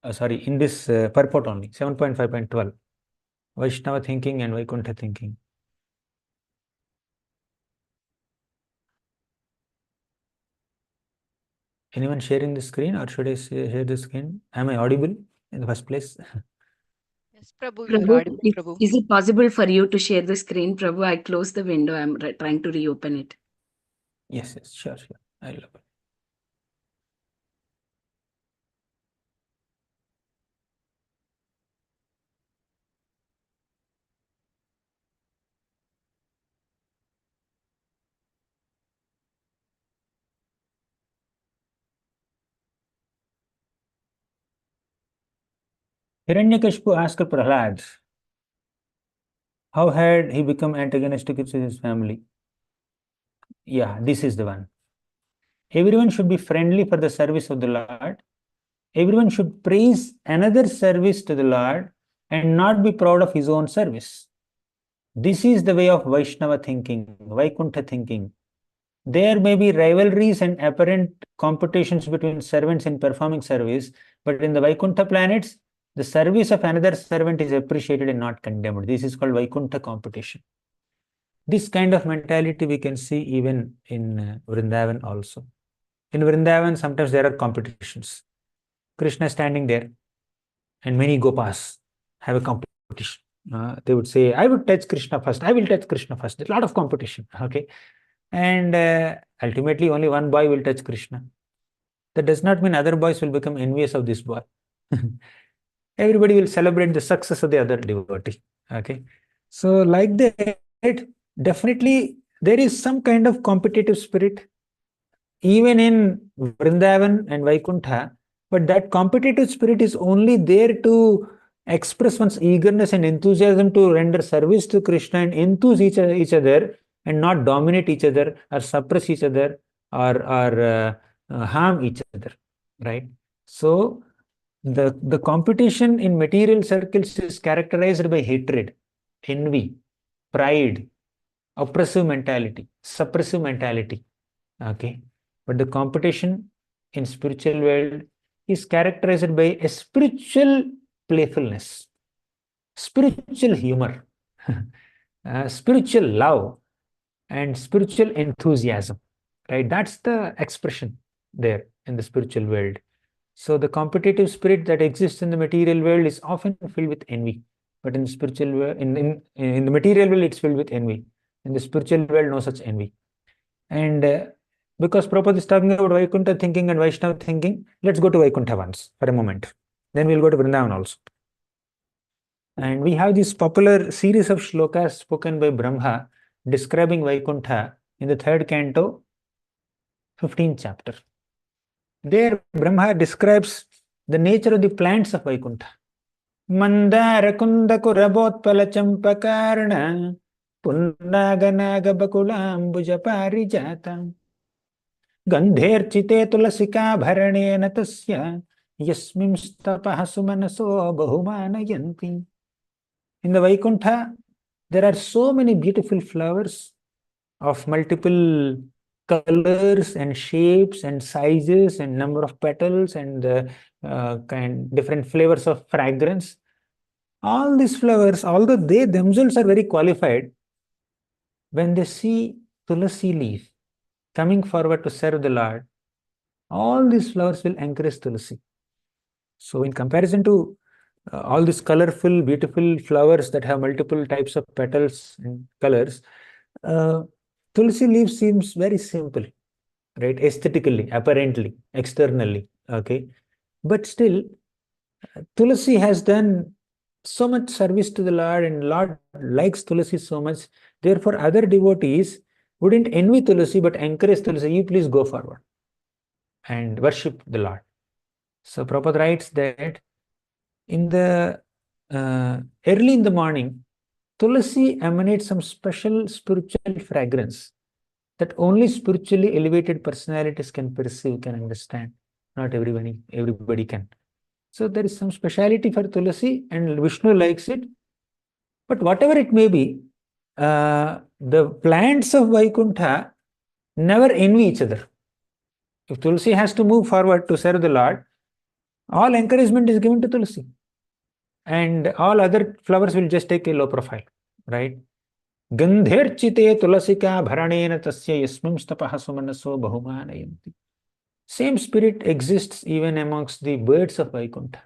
in this purport only, 7.5.12, Vaishnava thinking and Vaikuntha thinking. Anyone sharing the screen, or should I share the screen? Am I audible in the first place? Yes, Prabhu, you are Prabhu, audible, Prabhu. is it possible for you to share the screen, Prabhu? I closed the window. I'm trying to reopen it. Yes, sure. I'll open. Hiranyakashipu asked Prahlad, how had he become antagonistic with his family? Yeah, this is the one. Everyone should be friendly for the service of the Lord. Everyone should praise another service to the Lord and not be proud of his own service. This is the way of Vaishnava thinking, Vaikuntha thinking. There may be rivalries and apparent competitions between servants in performing service, but in the Vaikuntha planets, the service of another servant is appreciated and not condemned. This is called Vaikuntha competition. This kind of mentality we can see even in Vrindavan also. In Vrindavan, sometimes there are competitions. Krishna standing there, and many Gopas have a competition. They would say, I would touch Krishna first. I will touch Krishna first. There's a lot of competition. Okay. And ultimately, only one boy will touch Krishna. That does not mean other boys will become envious of this boy. Everybody will celebrate the success of the other devotee. Okay. So, like that, definitely there is some kind of competitive spirit even in Vrindavan and Vaikuntha, but that competitive spirit is only there to express one's eagerness and enthusiasm to render service to Krishna and enthuse each other and not dominate each other or suppress each other or harm each other, right? So the competition in material circles is characterized by hatred, envy, pride, oppressive mentality, suppressive mentality. Okay, but the competition in spiritual world is characterized by a spiritual playfulness, spiritual humor, spiritual love, and spiritual enthusiasm. Right, that's the expression there in the spiritual world. So the competitive spirit that exists in the material world is often filled with envy, but in the spiritual world, in the material world, it's filled with envy. In the spiritual world, no such envy. And because Prabhupada is talking about Vaikuntha thinking and Vaishnava thinking, let's go to Vaikuntha once for a moment. Then we'll go to Vrindavan also. And we have this popular series of shlokas spoken by Brahma describing Vaikuntha in the 3rd canto, 15th chapter. There, Brahma describes the nature of the plants of Vaikuntha. Mandara kunda kurabotpala champakarna punnaganaga bakulambuja parijata गंधेर्चिते तुलसिकाभरणेन तस्य यस्मिंस्तपः सुमनसो बहुमानयन्ति. In the Vaikuntha, there are so many beautiful flowers of multiple colors and shapes and sizes and number of petals and different flavors of fragrance. All these flowers, although they themselves are very qualified, when they see tulasi leaf coming forward to serve the Lord, all these flowers will encourage tulasi. So in comparison to all these colorful, beautiful flowers that have multiple types of petals and colors, tulsi leaf seems very simple, right? Aesthetically, apparently, externally, okay? But still, tulsi has done so much service to the Lord and Lord likes tulsi so much. Therefore, other devotees wouldn't envy tulsi but encourage tulsi. You please go forward and worship the Lord. So Prabhupada writes that in the early in the morning, tulasi emanates some special spiritual fragrance that only spiritually elevated personalities can perceive, can understand. Not everybody can. So there is some speciality for tulasi, and Vishnu likes it. But whatever it may be, the plants of Vaikuntha never envy each other. If tulasi has to move forward to serve the Lord, all encouragement is given to Tulsi. And all other flowers will just take a low profile, right? Gandherchite tulasika bharanena tasya yasmim stapaha sumanaso bahumanayanti. Same spirit exists even amongst the birds of Vaikuntha.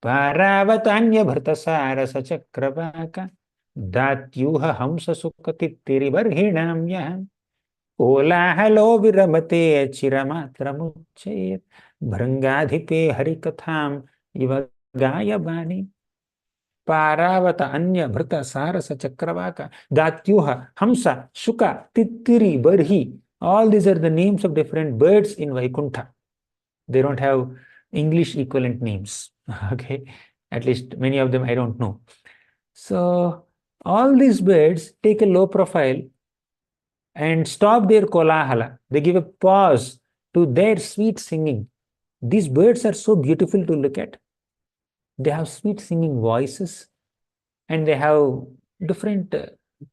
Paravatanya bhartasara sachakravaka datyuha hamsa sukati barhinam yaham Kolahalo viramate chiramatramuchet bhrangadhipe harikatham iva gayabani Paravata anya bhrata sarasa chakravaka datyuha hamsa shuka titiri barhi. All these are the names of different birds in Vaikuntha. They don't have English equivalent names. Okay, at least many of them I don't know. So all these birds take a low profile and stop their kolahala. They give a pause to their sweet singing. These birds are so beautiful to look at. They have sweet singing voices and they have different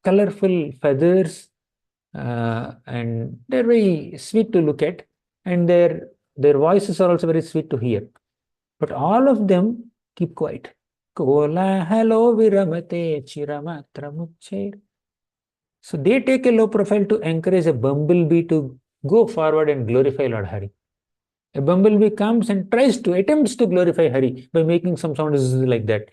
colorful feathers and they're very sweet to look at, and their voices are also very sweet to hear. But all of them keep quiet. Kolahalo viramate chiramatramucher. So they take a low profile to encourage a bumblebee to go forward and glorify Lord Hari. A bumblebee comes and attempts to glorify Hari by making some sounds like that.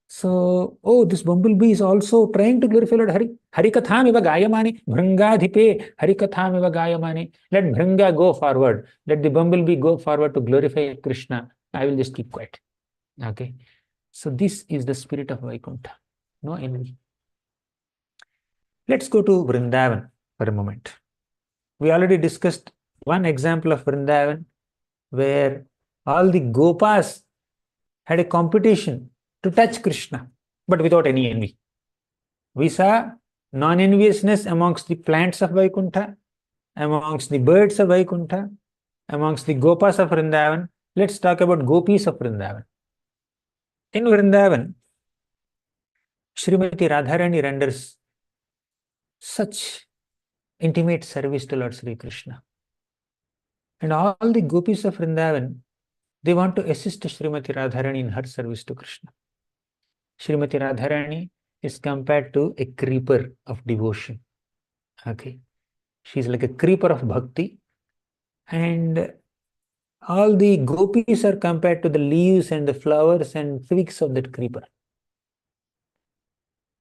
So, this bumblebee is also trying to glorify Lord Hari. Harikatham eva gayamani, bhrangadhipe harikatham eva gayamani. Let Bhranga go forward. Let the bumblebee go forward to glorify Krishna. I will just keep quiet. Okay. So this is the spirit of Vaikuntha. No envy. Let's go to Vrindavan for a moment. We already discussed one example of Vrindavan where all the Gopas had a competition to touch Krishna, but without any envy. We saw non-enviousness amongst the plants of Vaikuntha, amongst the birds of Vaikuntha, amongst the Gopas of Vrindavan. Let's talk about Gopis of Vrindavan. In Vrindavan, Srimati Radharani renders such intimate service to Lord Sri Krishna. And all the Gopis of Vrindavan, they want to assist Srimati Radharani in her service to Krishna. Srimati Radharani is compared to a creeper of devotion. Okay. She's like a creeper of bhakti. And all the gopis are compared to the leaves and the flowers and twigs of that creeper.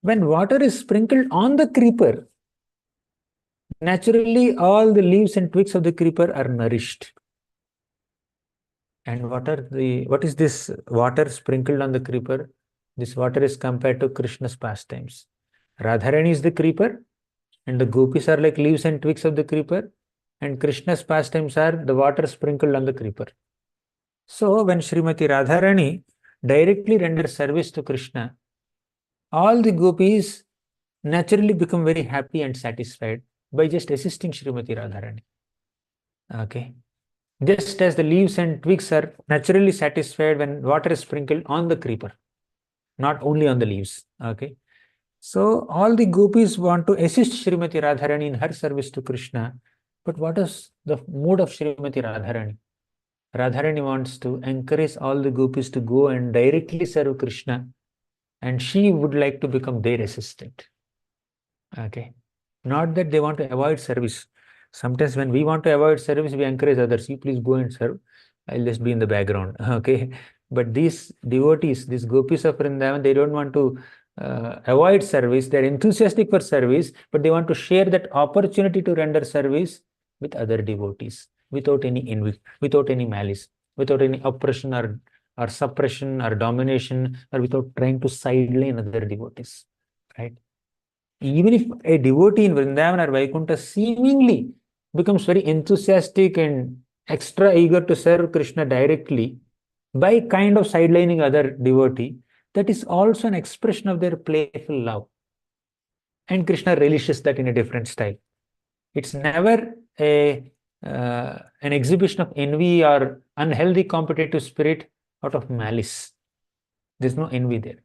When water is sprinkled on the creeper, naturally all the leaves and twigs of the creeper are nourished. And what is this water sprinkled on the creeper? This water is compared to Krishna's pastimes. Radharani is the creeper, and the gopis are like leaves and twigs of the creeper, and Krishna's pastimes are the water sprinkled on the creeper. So when Srimati Radharani directly renders service to Krishna, all the gopis naturally become very happy and satisfied by just assisting Srimati Radharani. Okay. Just as the leaves and twigs are naturally satisfied when water is sprinkled on the creeper, not only on the leaves. Okay. So all the gopis want to assist Srimati Radharani in her service to Krishna. But what is the mood of Srimati Radharani? Radharani wants to encourage all the gopis to go and directly serve Krishna, and she would like to become their assistant. Okay. Not that they want to avoid service. Sometimes when we want to avoid service, we encourage others. You please go and serve. I'll just be in the background. Okay. But these devotees, these gopis of Vrindavan, they don't want to avoid service. They're enthusiastic for service, but they want to share that opportunity to render service with other devotees without any envy, without any malice, without any oppression or suppression or domination, or without trying to sideline other devotees. Right? Even if a devotee in Vrindavan or Vaikuntha seemingly becomes very enthusiastic and extra eager to serve Krishna directly by kind of sidelining other devotee, that is also an expression of their playful love. And Krishna relishes that in a different style. It's never an exhibition of envy or unhealthy competitive spirit out of malice. There's no envy there.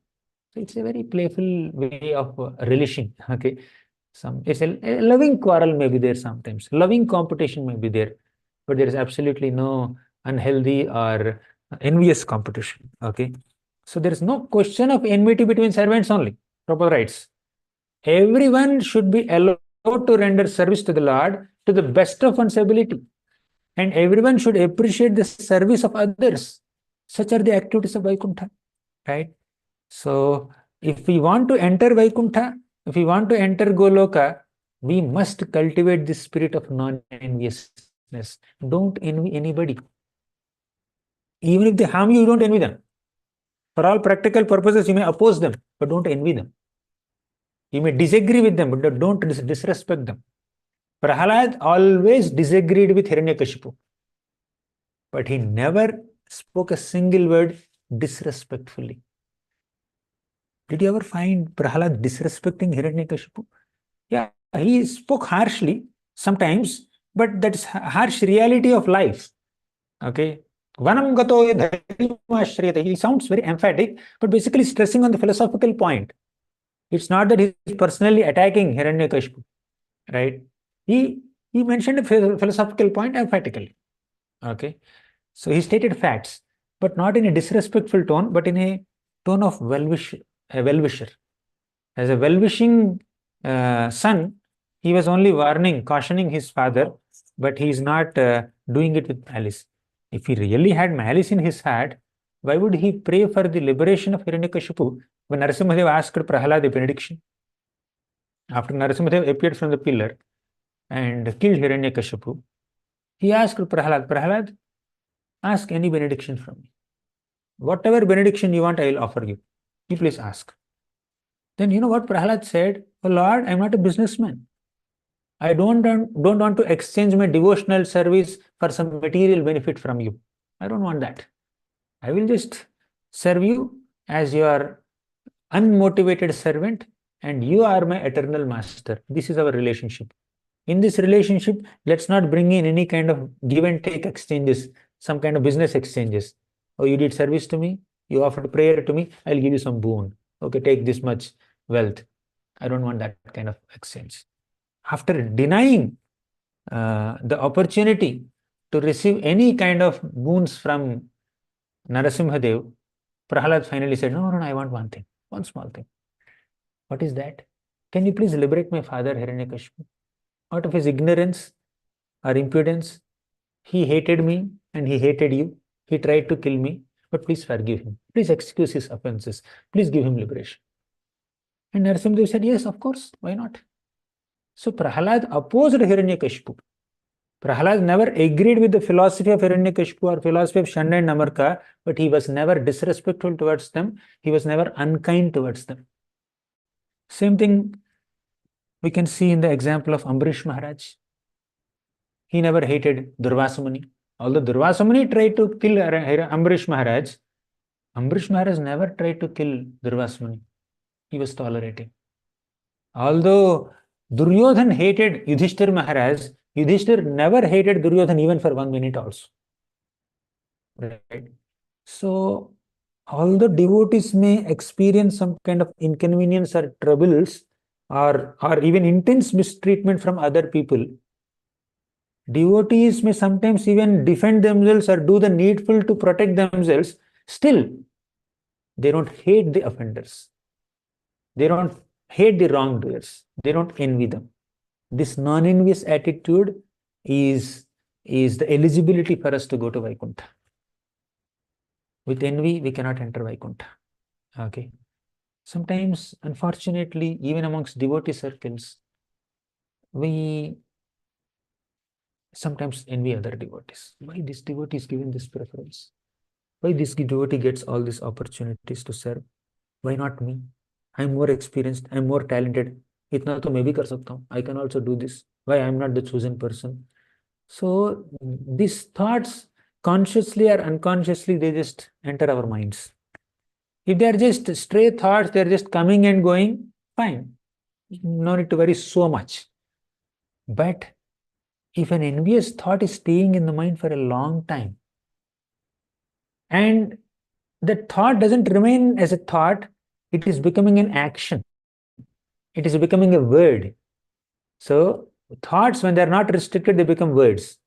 So it's a very playful way of relishing. Okay, it's a loving quarrel may be there sometimes. Loving competition may be there, but there is absolutely no unhealthy or envious competition. Okay, so there is no question of enmity between servants only. Prabhupada writes, everyone should be allowed to render service to the Lord to the best of one's ability, and everyone should appreciate the service of others. Such are the activities of Vaikuntha, right? So, if we want to enter Vaikuntha, if we want to enter Goloka, we must cultivate this spirit of non-enviousness. Don't envy anybody. Even if they harm you, don't envy them. For all practical purposes, you may oppose them, but don't envy them. You may disagree with them, but don't disrespect them. Prahalad always disagreed with Hiranyakashipu, but he never spoke a single word disrespectfully. Did you ever find Prahalad disrespecting Hiranyakashipu? Yeah, he spoke harshly sometimes, but that's harsh reality of life. Okay. Vanam gato dharmashriyate. He sounds very emphatic, but basically stressing on the philosophical point. It's not that he's personally attacking Hiranyakashipu, right? He mentioned a philosophical point emphatically. Okay. So he stated facts, but not in a disrespectful tone, but in a tone of a well-wisher. As a well-wishing son, he was only warning, cautioning his father, but he is not doing it with malice. If he really had malice in his heart, why would he pray for the liberation of Hiranyakashipu when Narasimhadev asked Prahalad a benediction? After Narasimhadev appeared from the pillar and killed Hiranyakashipu, he asked Prahalad, ask any benediction from me. Whatever benediction you want, I will offer you. You please ask. Then you know what Prahalad said? Oh Lord, I am not a businessman. I don't want to exchange my devotional service for some material benefit from you. I don't want that. I will just serve you as your unmotivated servant, and you are my eternal master. This is our relationship. In this relationship, let's not bring in any kind of give and take exchanges, some kind of business exchanges. Oh, you did service to me, you offered prayer to me, I'll give you some boon. Okay, take this much wealth. I don't want that kind of exchange. After denying the opportunity to receive any kind of boons from Narasimhadev, Prahalad finally said, no, I want one thing, one small thing. What is that? Can you please liberate my father, Hiranyakashipu? Out of his ignorance or impudence, he hated me and he hated you. He tried to kill me, but please forgive him. Please excuse his offenses. Please give him liberation. And Narasimhadev said, yes, of course, why not? So Prahalad opposed Hiranyakashipu. Prahalad never agreed with the philosophy of Hiranyakashipu or philosophy of Shanda and Namarka, but he was never disrespectful towards them. He was never unkind towards them. Same thing we can see in the example of Ambarish Maharaj. He never hated Durvasa Muni. Although Durvasa Muni tried to kill Ambarish Maharaj never tried to kill Durvasa Muni. He was tolerating. Although Duryodhan hated Yudhishthir Maharaj, Yudhishthir never hated Duryodhan even for 1 minute also. Right? So, although devotees may experience some kind of inconvenience or troubles or even intense mistreatment from other people, devotees may sometimes even defend themselves or do the needful to protect themselves. Still, they don't hate the offenders. They don't hate the wrongdoers. They don't envy them. This non-envious attitude is the eligibility for us to go to Vaikuntha. With envy, we cannot enter Vaikuntha. Okay. Sometimes, unfortunately, even amongst devotee circles, we sometimes envy other devotees. Why this devotee is given this preference? Why this devotee gets all these opportunities to serve? Why not me? I'm more experienced. I'm more talented. Itna to मैं भी कर सकता हूँ. I can also do this. Why I'm not the chosen person? So these thoughts, consciously or unconsciously, they just enter our minds. If they are just stray thoughts, they are just coming and going, fine. No need to worry so much. But if an envious thought is staying in the mind for a long time, and that thought doesn't remain as a thought, it is becoming an action. It is becoming a word. So thoughts, when they are not restricted, they become words.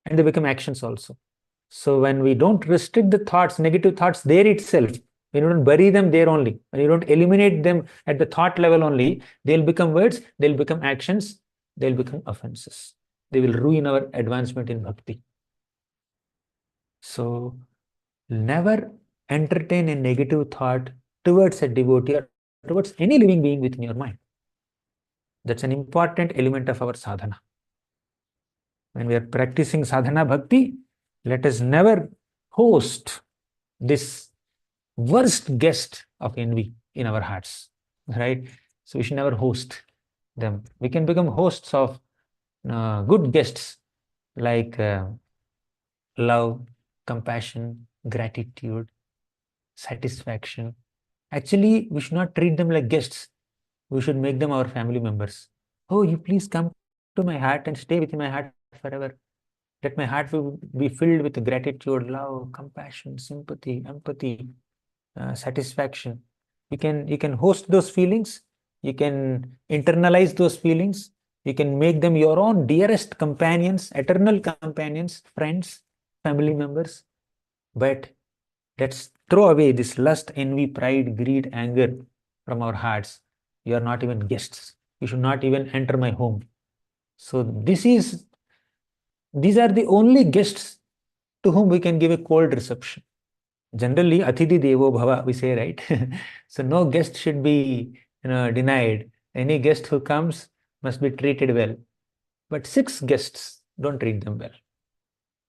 And they become actions also. So when we don't restrict the thoughts, negative thoughts there itself, when you don't bury them there only, when you don't eliminate them at the thought level only, they'll become words, they'll become actions, they'll become offenses. They will ruin our advancement in bhakti. So never entertain a negative thought towards a devotee or towards any living being within your mind. That's an important element of our sadhana. When we are practicing sadhana bhakti, let us never host this worst guest of envy in our hearts, right? So we should never host them. We can become hosts of good guests like love, compassion, gratitude, satisfaction. Actually, we should not treat them like guests. We should make them our family members. Oh, you please come to my heart and stay within my heart forever. Let my heart be filled with gratitude, love, compassion, sympathy, empathy, satisfaction. You can host those feelings. You can internalize those feelings. You can make them your own dearest companions, eternal companions, friends, family members. But let's throw away this lust, envy, pride, greed, anger from our hearts. You are not even guests. You should not even enter my home. So these are the only guests to whom we can give a cold reception. Generally, Athithi Devo Bhava, we say, right? So no guest should be denied. Any guest who comes must be treated well. But 6 guests, don't treat them well.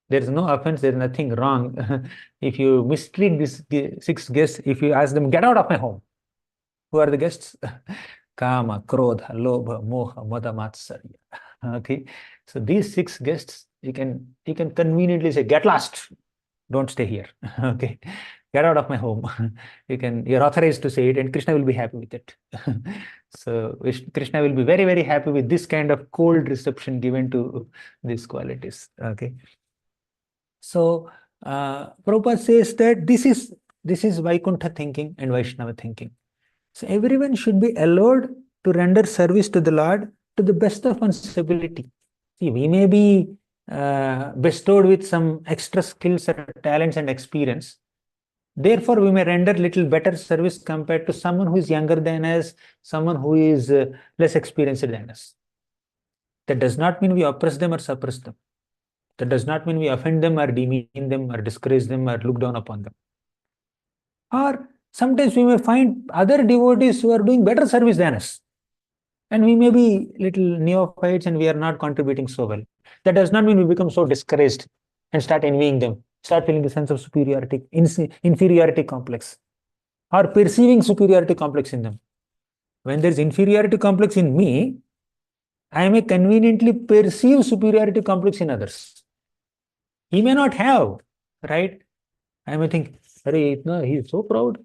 There is no offense, there is nothing wrong. If you mistreat these 6 guests, if you ask them, get out of my home. Who are the guests? Kama, Krodha, Lobha, Moha, Mada, Matsarya. Okay. So these 6 guests, you can conveniently say, get lost. Don't stay here. Okay. Get out of my home. You're authorized to say it, and Krishna will be happy with it. So Krishna will be very, very happy with this kind of cold reception given to these qualities. Okay. So Prabhupada says that this is Vaikuntha thinking and Vaishnava thinking. So everyone should be allowed to render service to the Lord to the best of one's ability. See, we may be bestowed with some extra skills or talents and experience. Therefore, we may render little better service compared to someone who is younger than us, someone who is less experienced than us. That does not mean we oppress them or suppress them. That does not mean we offend them or demean them or discourage them or look down upon them. Or sometimes we may find other devotees who are doing better service than us. And we may be little neophytes and we are not contributing so well. That does not mean we become so discouraged and start envying them, start feeling the sense of superiority, inferiority complex, or perceiving superiority complex in them. When there is inferiority complex in me, I may conveniently perceive superiority complex in others. He may not have, right? I may think, no, he is so proud.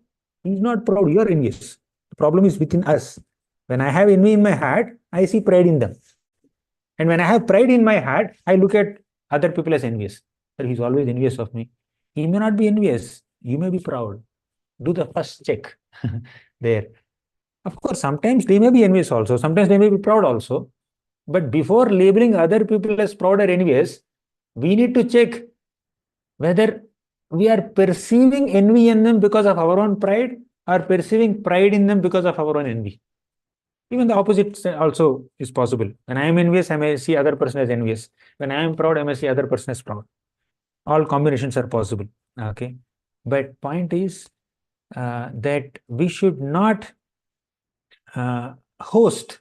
He's not proud, you are envious. The problem is within us. When I have envy in my heart, I see pride in them. And when I have pride in my heart, I look at other people as envious. He's always envious of me. He may not be envious. You may be proud. Do the first check there. Of course, sometimes they may be envious also. Sometimes they may be proud also. But before labeling other people as proud or envious, we need to check whether we are perceiving envy in them because of our own pride or perceiving pride in them because of our own envy. Even the opposite also is possible. When I am envious, I may see other person as envious. When I am proud, I may see other person as proud. All combinations are possible. Okay. But point is that we should not host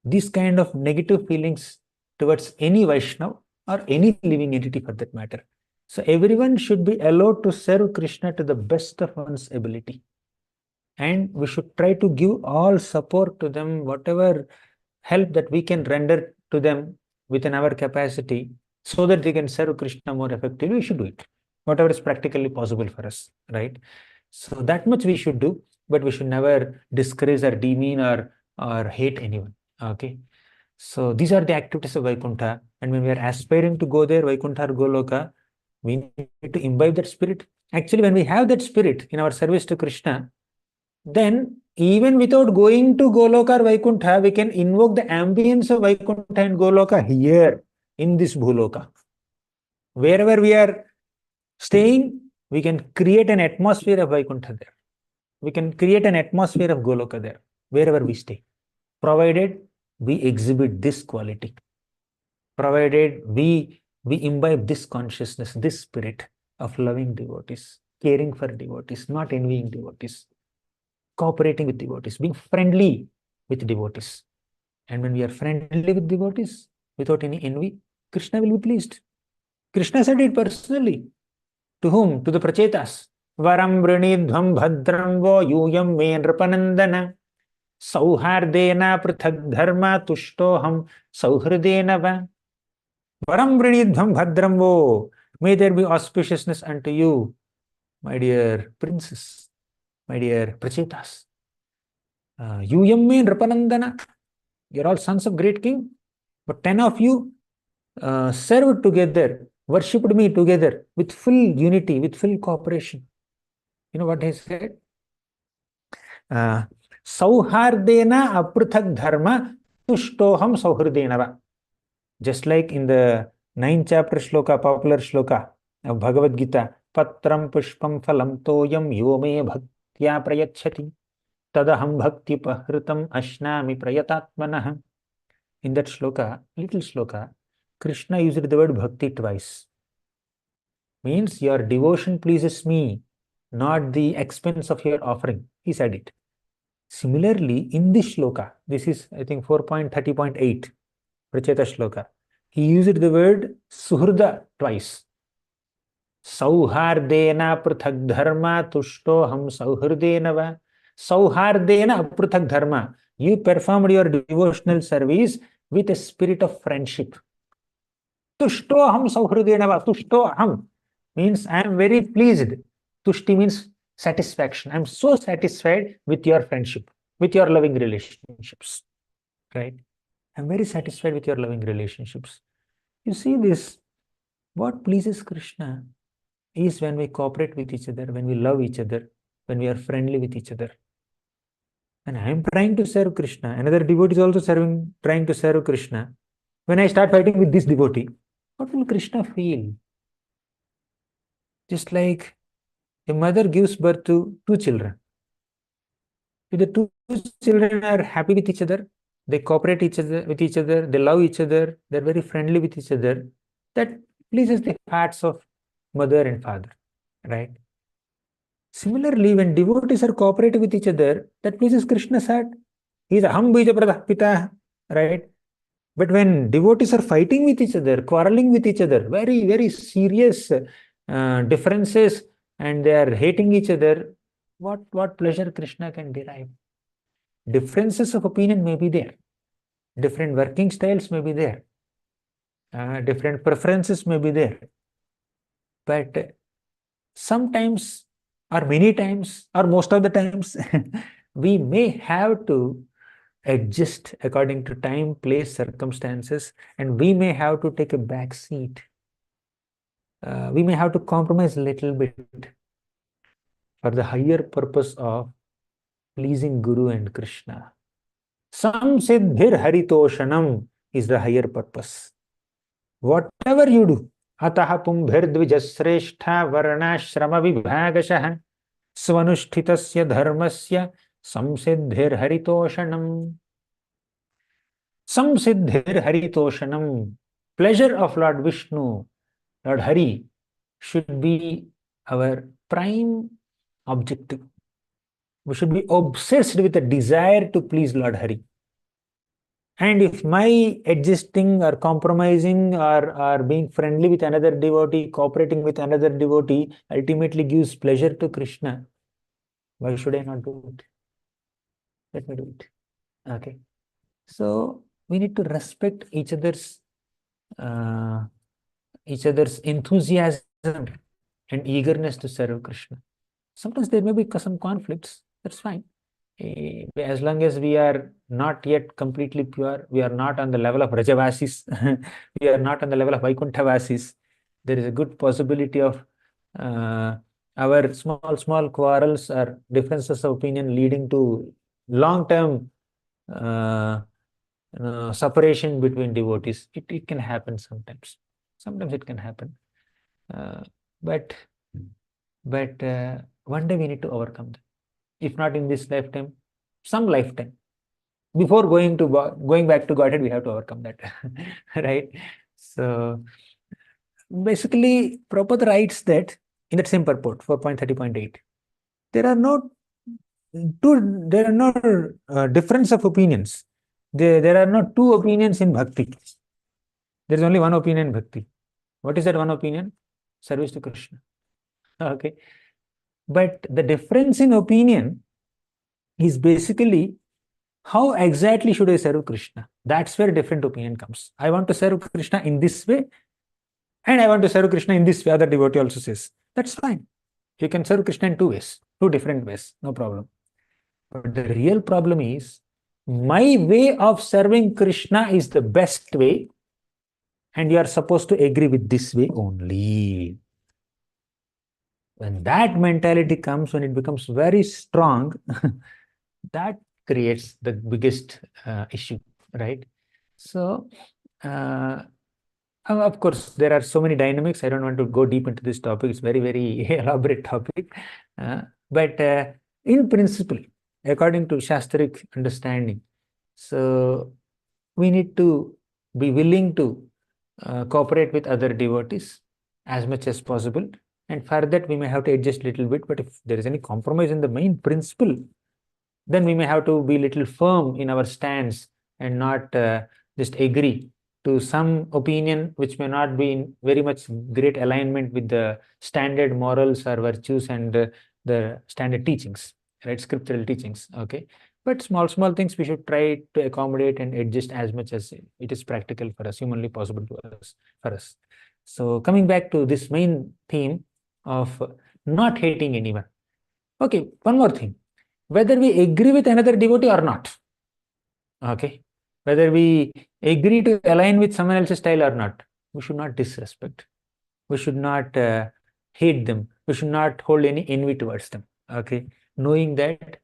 these kind of negative feelings towards any Vaishnav or any living entity for that matter. So everyone should be allowed to serve Krishna to the best of one's ability. And we should try to give all support to them, whatever help that we can render to them within our capacity, so that they can serve Krishna more effectively. We should do it, whatever is practically possible for us, right? So that much we should do, but we should never discourage or demean or hate anyone. Okay. So these are the activities of Vaikuntha. And when we are aspiring to go there, Vaikuntha or Goloka, we need to imbibe that spirit. Actually, when we have that spirit in our service to Krishna, then even without going to Goloka or Vaikuntha, we can invoke the ambience of Vaikuntha and Goloka here in this Bhuloka. Wherever we are Staying, we can create an atmosphere of Vaikuntha there. We can create an atmosphere of Goloka there, wherever we stay, provided we exhibit this quality, provided we imbibe this consciousness, this spirit of loving devotees, caring for devotees, not envying devotees, cooperating with devotees, being friendly with devotees. And when we are friendly with devotees, without any envy, Krishna will be pleased. Krishna said it personally. To whom? To the Prachetas. Varam vrinidhvam bhadram vo yuyam me nripanandana sauhardena prithak dharma tushtoham sauhridena va. Varam vrinidhvam bhadram vo. May there be auspiciousness unto you, my dear princes, my dear Prachetas. Yuyam me nripanandana. You're all sons of great king, but 10 of you served together, worshipped me together with full unity, with full cooperation. You know what he said? Sauhardena aprithak dharma tushtoham sauhridenava. Just like in the 9th chapter shloka, popular shloka of Bhagavad Gita, Patram pushpam phalam toyam yome bhaktya prayachati tadaham bhakti pahritam ashnami prayatatmanah. In that shloka, little shloka, Krishna used the word bhakti twice. Means your devotion pleases me, not the expense of your offering. He said it. Similarly, in this shloka, this is, I think, 4.30.8, Pracheta shloka, he used the word suhrda twice. Sauhardena prithak dharma tushto ham sauhrdena va. Sauhardena prithak dharma. You performed your devotional service with a spirit of friendship. Tushto ham sauhrdena va. Tushto ham means I am very pleased. Tushti means satisfaction. I am so satisfied with your friendship, with your loving relationships. Right? I am very satisfied with your loving relationships. You see this, what pleases Krishna is when we cooperate with each other, when we love each other, when we are friendly with each other. And I am trying to serve Krishna. Another devotee is also trying to serve Krishna. When I start fighting with this devotee, what will Krishna feel? Just like a mother gives birth to two children. If the two children are happy with each other, they cooperate with each other, they love each other, they're very friendly with each other, that pleases the hearts of mother and father, right? Similarly, when devotees are cooperating with each other, that pleases Krishna's heart. He is aham bija pradah pita, right? But when devotees are fighting with each other, quarreling with each other, very, very serious differences, and they are hating each other, what pleasure Krishna can derive? Differences of opinion may be there. Different working styles may be there. Different preferences may be there. But sometimes, or many times, or most of the times, we may have to adjust according to time, place, circumstances, and we may have to take a back seat. We may have to compromise a little bit for the higher purpose of pleasing Guru and Krishna. Some siddhir haritoshanam is the higher purpose. Whatever you do, ataha pumbhir dvijasreshtha varnashrama vibhagashah svanushthitasya dharmasya samsiddhir haritoshanam. Samsiddhir haritoshanam. Pleasure of Lord Vishnu, Lord Hari, should be our prime objective. We should be obsessed with a desire to please Lord Hari. And if my adjusting or compromising or being friendly with another devotee, cooperating with another devotee, ultimately gives pleasure to Krishna, why should I not do it? Let me do it. Okay. So we need to respect each other's enthusiasm and eagerness to serve Krishna. Sometimes there may be some conflicts. That's fine. As long as we are not yet completely pure, we are not on the level of Rajavasis, we are not on the level of Vaikuntavasis, there is a good possibility of our small quarrels or differences of opinion leading to long-term separation between devotees. It can happen sometimes. Sometimes it can happen. But one day we need to overcome them. If not in this lifetime, some lifetime. Before going back to Godhead, we have to overcome that, right? So basically, Prabhupada writes that in that same purport, 4.30.8, there are no difference of opinions. There are no two opinions in bhakti. There is only one opinion in bhakti. What is that one opinion? Service to Krishna. Okay. But the difference in opinion is basically how exactly should I serve Krishna? That's where different opinion comes. I want to serve Krishna in this way, and I want to serve Krishna in this way. Other devotee also says, that's fine. You can serve Krishna in two ways, two different ways, no problem. But the real problem is, my way of serving Krishna is the best way, and you are supposed to agree with this way only. When that mentality comes, when it becomes very strong, that creates the biggest issue, right? So, of course, there are so many dynamics. I don't want to go deep into this topic. It's very, very elaborate topic. But in principle, according to Shastric understanding, so we need to be willing to cooperate with other devotees as much as possible. And for that, we may have to adjust a little bit. But if there is any compromise in the main principle, then we may have to be a little firm in our stance and not just agree to some opinion which may not be in very much great alignment with the standard morals or virtues and the standard teachings, right? Scriptural teachings. Okay. But small things we should try to accommodate and adjust as much as it is practical for us, humanly possible for us. So coming back to this main theme of not hating anyone. Okay, one more thing. Whether we agree with another devotee or not. Okay. Whether we agree to align with someone else's style or not, we should not disrespect. We should not hate them. We should not hold any envy towards them. Okay. Knowing that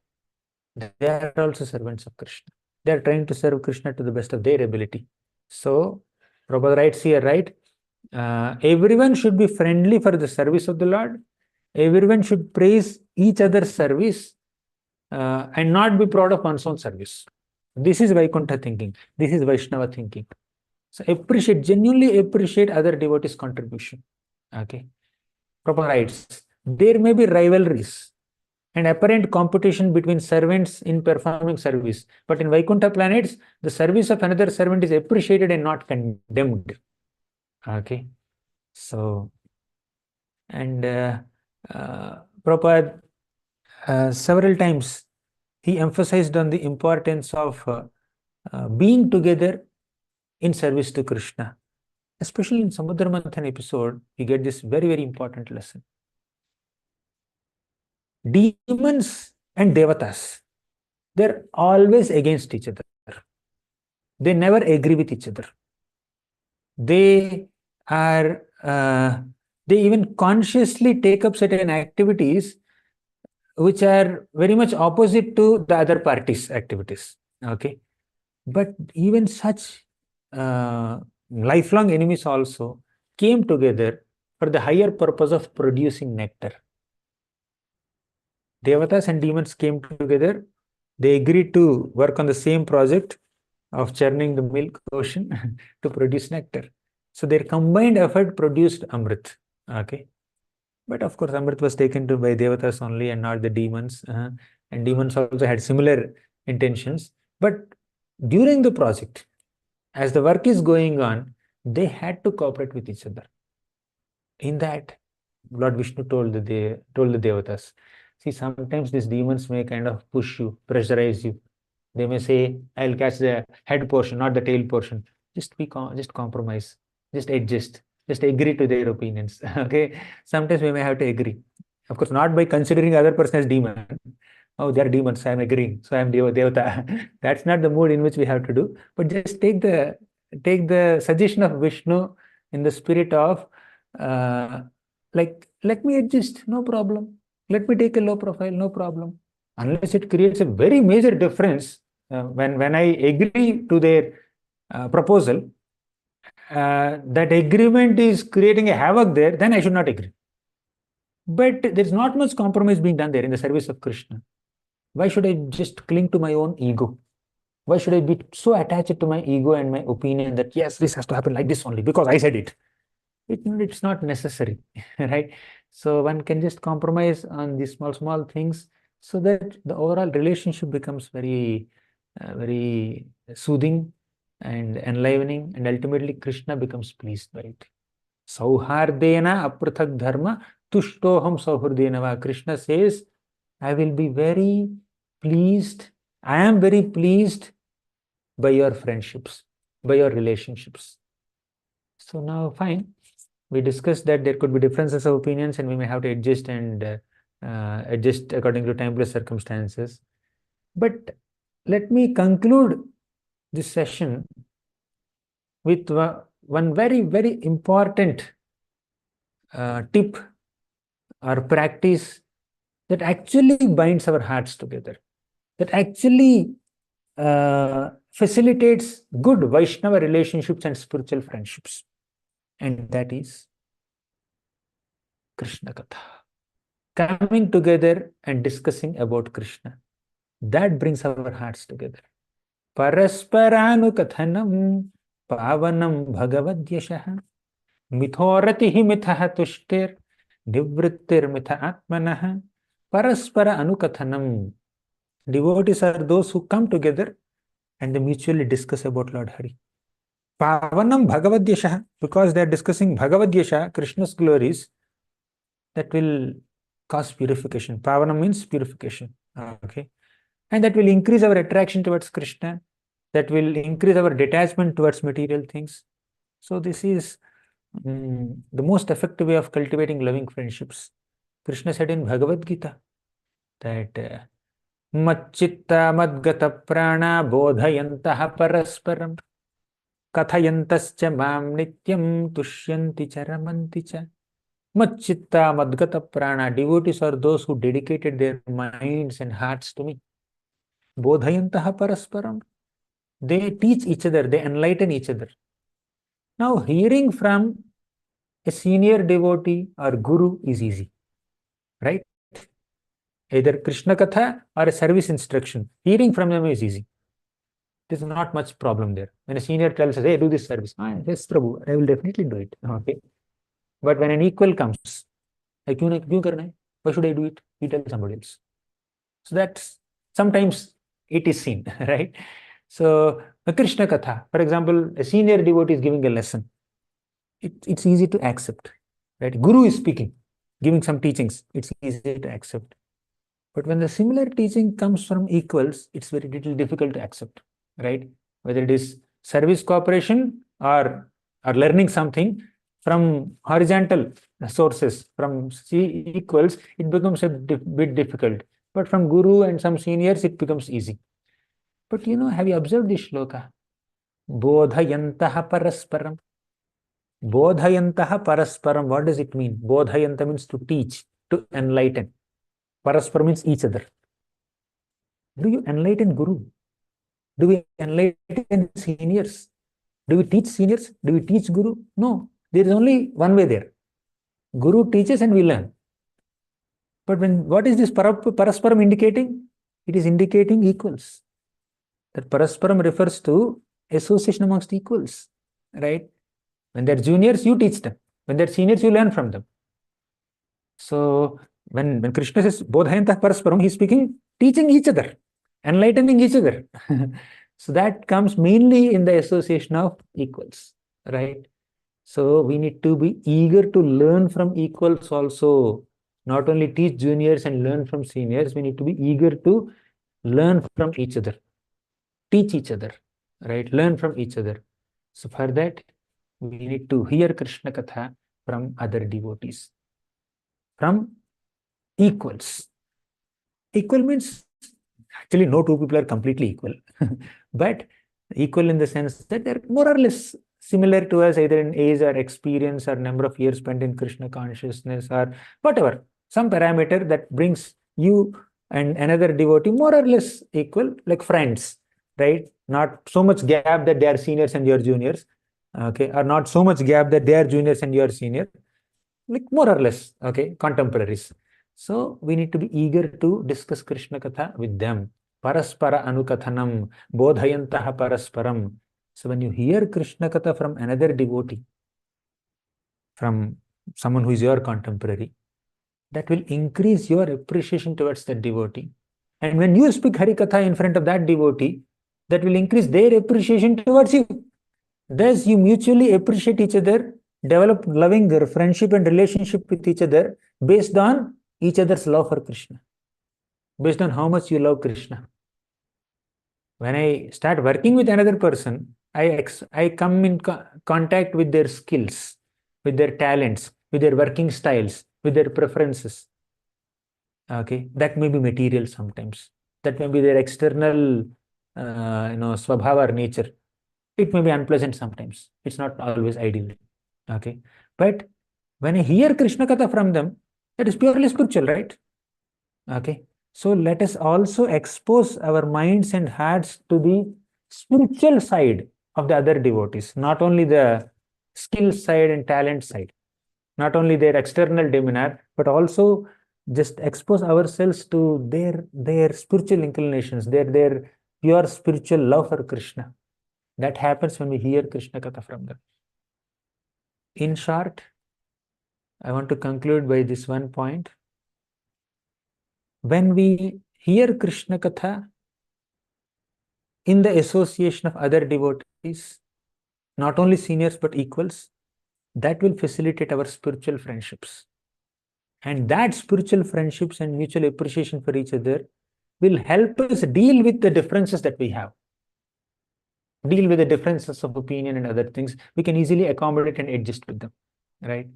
they are also servants of Krishna. They are trying to serve Krishna to the best of their ability. So, Prabhupada writes here, right? Everyone should be friendly for the service of the Lord. Everyone should praise each other's service and not be proud of one's own service. This is Vaikuntha thinking. This is Vaishnava thinking. So genuinely appreciate other devotees' contribution. Okay. Prabhupada writes, there may be rivalries and apparent competition between servants in performing service. But in Vaikuntha planets, the service of another servant is appreciated and not condemned. Okay. So, and Prabhupada several times he emphasized on the importance of being together in service to Krishna. Especially in Samudra Manthan episode, we get this very, very important lesson. Demons and devatas, they're always against each other. They never agree with each other. They are, they even consciously take up certain activities which are very much opposite to the other party's activities. Okay. But even such lifelong enemies also came together for the higher purpose of producing nectar. Devatas and demons came together. They agreed to work on the same project of churning the milk ocean to produce nectar. So their combined effort produced Amrit. Okay. But of course, Amrit was taken to by Devatas only and not the demons. And demons also had similar intentions. But during the project, as the work is going on, they had to cooperate with each other. In that, Lord Vishnu told the Devatas, see, sometimes these demons may kind of push you, pressurize you. They may say, I'll catch the head portion, not the tail portion. Just compromise, just adjust, just agree to their opinions. Okay. Sometimes we may have to agree. Of course, not by considering other person as demon. Oh, they're demons, so I'm agreeing. So I'm Devata. That's not the mood in which we have to do. But just take the suggestion of Vishnu in the spirit of like, let me adjust, no problem. Let me take a low profile, no problem. Unless it creates a very major difference, when I agree to their proposal, that agreement is creating a havoc there, then I should not agree. but there's not much compromise being done there in the service of Krishna. Why should I just cling to my own ego? Why should I be so attached to my ego and my opinion that yes, this has to happen like this only because I said it? It's not necessary, right? So one can just compromise on these small things so that the overall relationship becomes very soothing and enlivening, and ultimately Krishna becomes pleased by it. Sauhardena aprathak dharma tushtoham sauhurdena. Krishna says, I will be very pleased. I am very pleased by your friendships, by your relationships. So now, fine. We discussed that there could be differences of opinions and we may have to adjust and adjust according to time plus circumstances. But let me conclude this session with one very important tip or practice that actually binds our hearts together, that actually facilitates good Vaishnava relationships and spiritual friendships. And that is Krishna Katha. Coming together and discussing about Krishna. That brings our hearts together. Parasparanukathanam pavanam bhagavadyashaha mithoratihi mitha tushtir nivrittir mitha atmanaha. Paraspara anukathanam. Devotees are those who come together and they mutually discuss about Lord Hari. Pavanam bhagavadyashaha, because they are discussing Bhagavadyasha, Krishna's glories, that will cause purification. Pavanam means purification. Okay. And that will increase our attraction towards Krishna. That will increase our detachment towards material things. So this is the most effective way of cultivating loving friendships. Krishna said in Bhagavad Gita that Macchitta madgata prana bodhayantaha parasparam kathayantascha mam nityam tushyanti charamanti cha. Macchitta madgata prana. Devotees are those who dedicated their minds and hearts to me. Bodhayantaha parasparam. They teach each other, they enlighten each other. Now, hearing from a senior devotee or guru is easy, right? Either Krishna Katha or a service instruction. Hearing from them is easy. There's not much problem there. When a senior tells us, hey, do this service. Yes, Prabhu, I will definitely do it. Okay. But when an equal comes, why should I do it? He tells somebody else. So that's sometimes it is seen, right? So a Krishna Katha, for example, a senior devotee is giving a lesson. It's easy to accept, right? Guru is speaking, giving some teachings. It's easy to accept. But when the similar teaching comes from equals, it's very little difficult to accept, right? Whether it is service cooperation or learning something from horizontal sources, from equals, it becomes a bit difficult. But from guru and some seniors, it becomes easy. But have you observed this shloka? Bodhayantaha parasparam. Bodhayantaha parasparam. What does it mean? Bodhayanta means to teach, to enlighten. Parasparam means each other. Do you enlighten guru? Do we enlighten seniors? Do we teach seniors? Do we teach guru? No. There is only one way there. Guru teaches and we learn. But what is this parasparam indicating? It is indicating equals. That parasparam refers to association amongst equals, right? When they're juniors, you teach them. When they're seniors, you learn from them. So when Krishna says bodhayantah parasparam, he's speaking, teaching each other, enlightening each other. So that comes mainly in the association of equals, right? So we need to be eager to learn from equals also. Not only teach juniors and learn from seniors, we need to be eager to learn from each other, teach each other, right? Learn from each other. So for that, we need to hear Krishna Katha from other devotees, from equals. Equal means actually no two people are completely equal, but equal in the sense that they're more or less similar to us, either in age or experience or number of years spent in Krishna consciousness or whatever, some parameter that brings you and another devotee more or less equal, like friends, right? Not so much gap that they are seniors and you're juniors, okay, or not so much gap that they are juniors and you're senior. like more or less, okay, contemporaries. So we need to be eager to discuss Krishna Katha with them. Paraspara Anukathanam, Bodhayantaha Parasparam. So when you hear Krishna Katha from another devotee, from someone who is your contemporary, that will increase your appreciation towards that devotee. And when you speak Harikatha in front of that devotee, that will increase their appreciation towards you. Thus, you mutually appreciate each other, develop loving friendship and relationship with each other based on each other's love for Krishna, based on how much you love Krishna. When I start working with another person, I come in contact with their skills, with their talents, with their working styles, with their preferences. Okay, that may be material sometimes. That may be their external, swabhava or nature. It may be unpleasant sometimes. It's not always ideal. Okay, but when I hear Krishna Katha from them, that is purely spiritual, right? Okay, so let us also expose our minds and hearts to the spiritual side of the other devotees, not only the skill side and talent side, not only their external demeanor, but also just expose ourselves to their spiritual inclinations, their pure spiritual love for Krishna. That happens when we hear Krishna Katha from them. In short, I want to conclude by this one point. When we hear Krishna Katha in the association of other devotees, not only seniors but equals, that will facilitate our spiritual friendships. And that spiritual friendships and mutual appreciation for each other will help us deal with the differences that we have. Deal with the differences of opinion and other things. We can easily accommodate and adjust with them, right?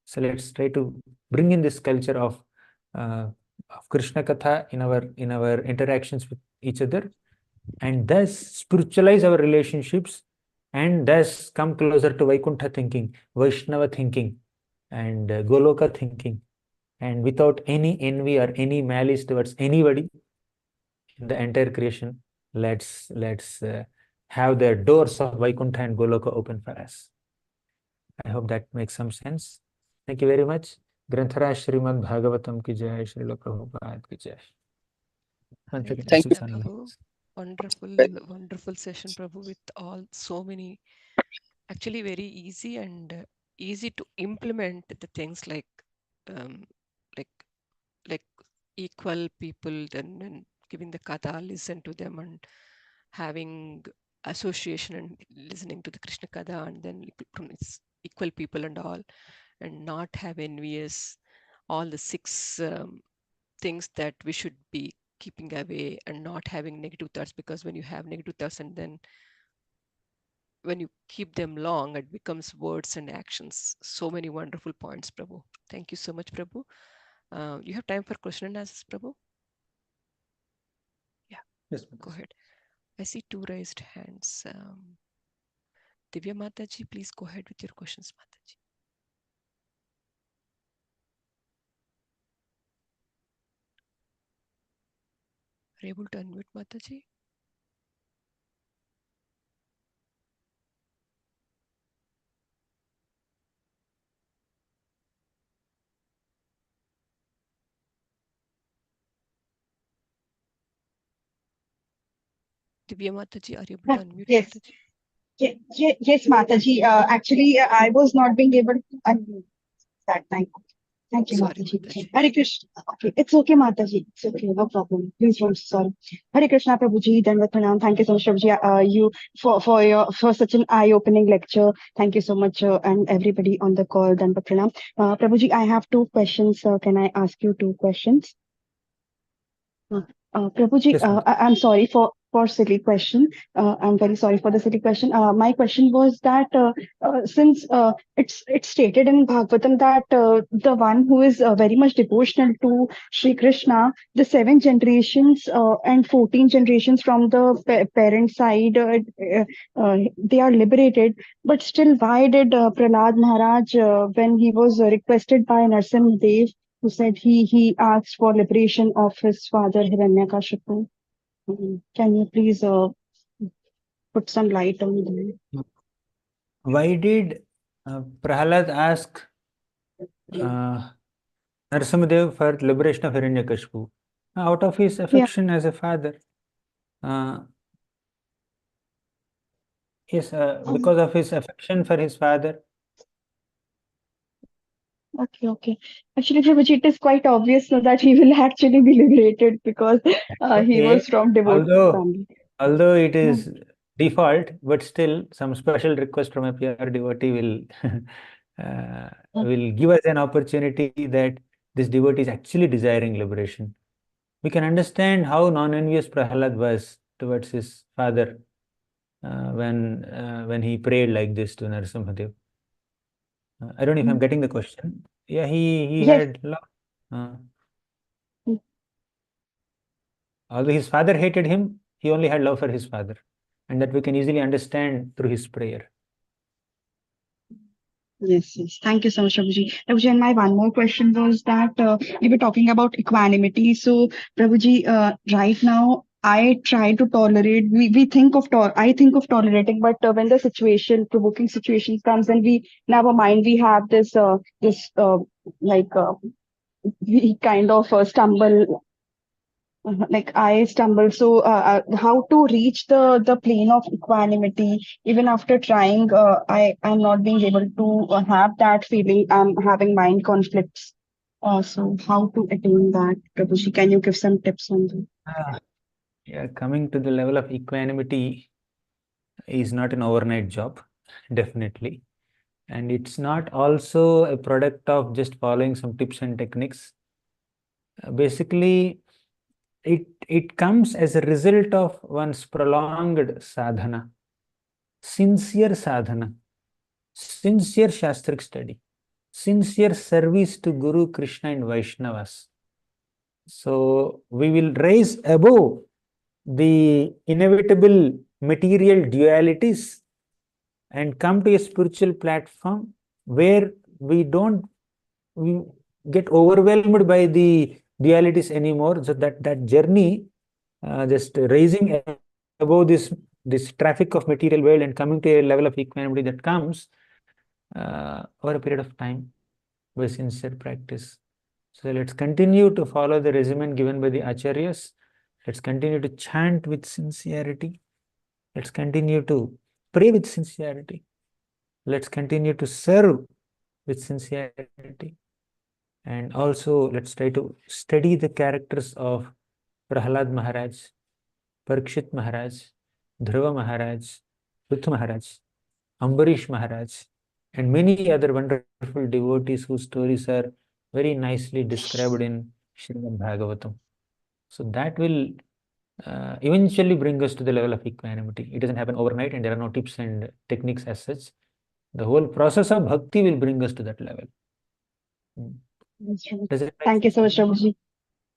So let's try to bring in this culture of Krishna Katha in our interactions with each other, and thus spiritualize our relationships, and thus come closer to Vaikuntha thinking, Vaishnava thinking, and Goloka thinking, and without any envy or any malice towards anybody in the entire creation. Let's have the doors of Vaikuntha and Goloka open for us. I hope that makes some sense. Thank you very much. Granthara Srimad Bhagavatam ki jai, Srila Prabhupada ki jai. Hare Thank you. Krishna, Prabhu. Wonderful session, Prabhu, with all so many, actually very easy and easy to implement the things like um, like like equal people, then giving the katha, listen to them, and having association and listening to the Krishna katha, and then from equal people and all, and not have envious, all the six things that we should be keeping away, and not having negative thoughts, because when you have negative thoughts and then when you keep them long, it becomes words and actions. So many wonderful points, Prabhu. Thank you so much, Prabhu. You have time for question and answers, Prabhu? Yeah, Yes, go ahead. I see two raised hands. Divya Mataji, please go ahead with your questions, Mataji. Are you able to unmute, Mataji? Divya Mataji, are you able to unmute, Yes. Mataji? Yes, Mataji. Actually, I was not being able to unmute that time. Thank you, Sorry, Mataji. Mataji. Hare Krishna. Okay, it's okay, Mataji. It's okay, no problem. Please don't sorry. Hare Krishna, Prabhuji. Dandavat Pranam. Thank you so much, Prabhuji. You for such an eye-opening lecture. Thank you so much, and everybody on the call. Dandavat Pranam. Prabhuji, I have two questions. Can I ask you two questions? Prabhuji, yes, I'm sorry for silly question. I'm very sorry for the silly question. My question was that since it's stated in Bhagavatam that the one who is very much devotional to Sri Krishna, the 7 generations and 14 generations from the parent side, they are liberated. But still, why did Prahlad Maharaj, when he was requested by Narsimha Dev, who said he asked for liberation of his father Hiranyakashipu? Can you please put some light on that? Why did Prahlad ask Narasimhadev for liberation of Hiranyakashipu. Out of his affection as a father. Yes, because of his affection for his father. Okay. Actually, Prabhuji, it is quite obvious now that he will actually be liberated because he was from devout family. Although it is default, but still some special request from a pure devotee will give us an opportunity that this devotee is actually desiring liberation. We can understand how non-envious Prahalad was towards his father when he prayed like this to Narasimhadev. I don't know if I'm getting the question. Yeah, he had love. Although his father hated him, he only had love for his father. And that we can easily understand through his prayer. Yes. Thank you so much, Prabhuji. Prabhuji, and my one more question was that we were talking about equanimity. So, Prabhuji, right now, I try to tolerate. We think of I think of tolerating, but when the provoking situation comes, and we in our mind we have this like we kind of stumble. Like I stumble. So, how to reach the plane of equanimity? Even after trying, I'm not being able to have that feeling. I'm having mind conflicts. So how to attain that, Prabhuji? Can you give some tips on that? Yeah, coming to the level of equanimity is not an overnight job, definitely. And it's not also a product of just following some tips and techniques. Basically, it comes as a result of one's prolonged sadhana, sincere sadhana, sincere Shastric study, sincere service to Guru, Krishna and Vaishnavas. So we will rise above the inevitable material dualities and come to a spiritual platform where we get overwhelmed by the dualities anymore. So that journey, just rising above this traffic of material world and coming to a level of equanimity that comes over a period of time by sincere practice. So let's continue to follow the regimen given by the acharyas. Let's continue to chant with sincerity. Let's continue to pray with sincerity. Let's continue to serve with sincerity. And also, let's try to study the characters of Prahalad Maharaj, Parikshit Maharaj, Dhruva Maharaj, Pruthu Maharaj, Ambarish Maharaj, and many other wonderful devotees whose stories are very nicely described in Srimad Bhagavatam. So that will eventually bring us to the level of equanimity. It doesn't happen overnight, and there are no tips and techniques as such. The whole process of bhakti will bring us to that level. Thank you so much, Prabhuji.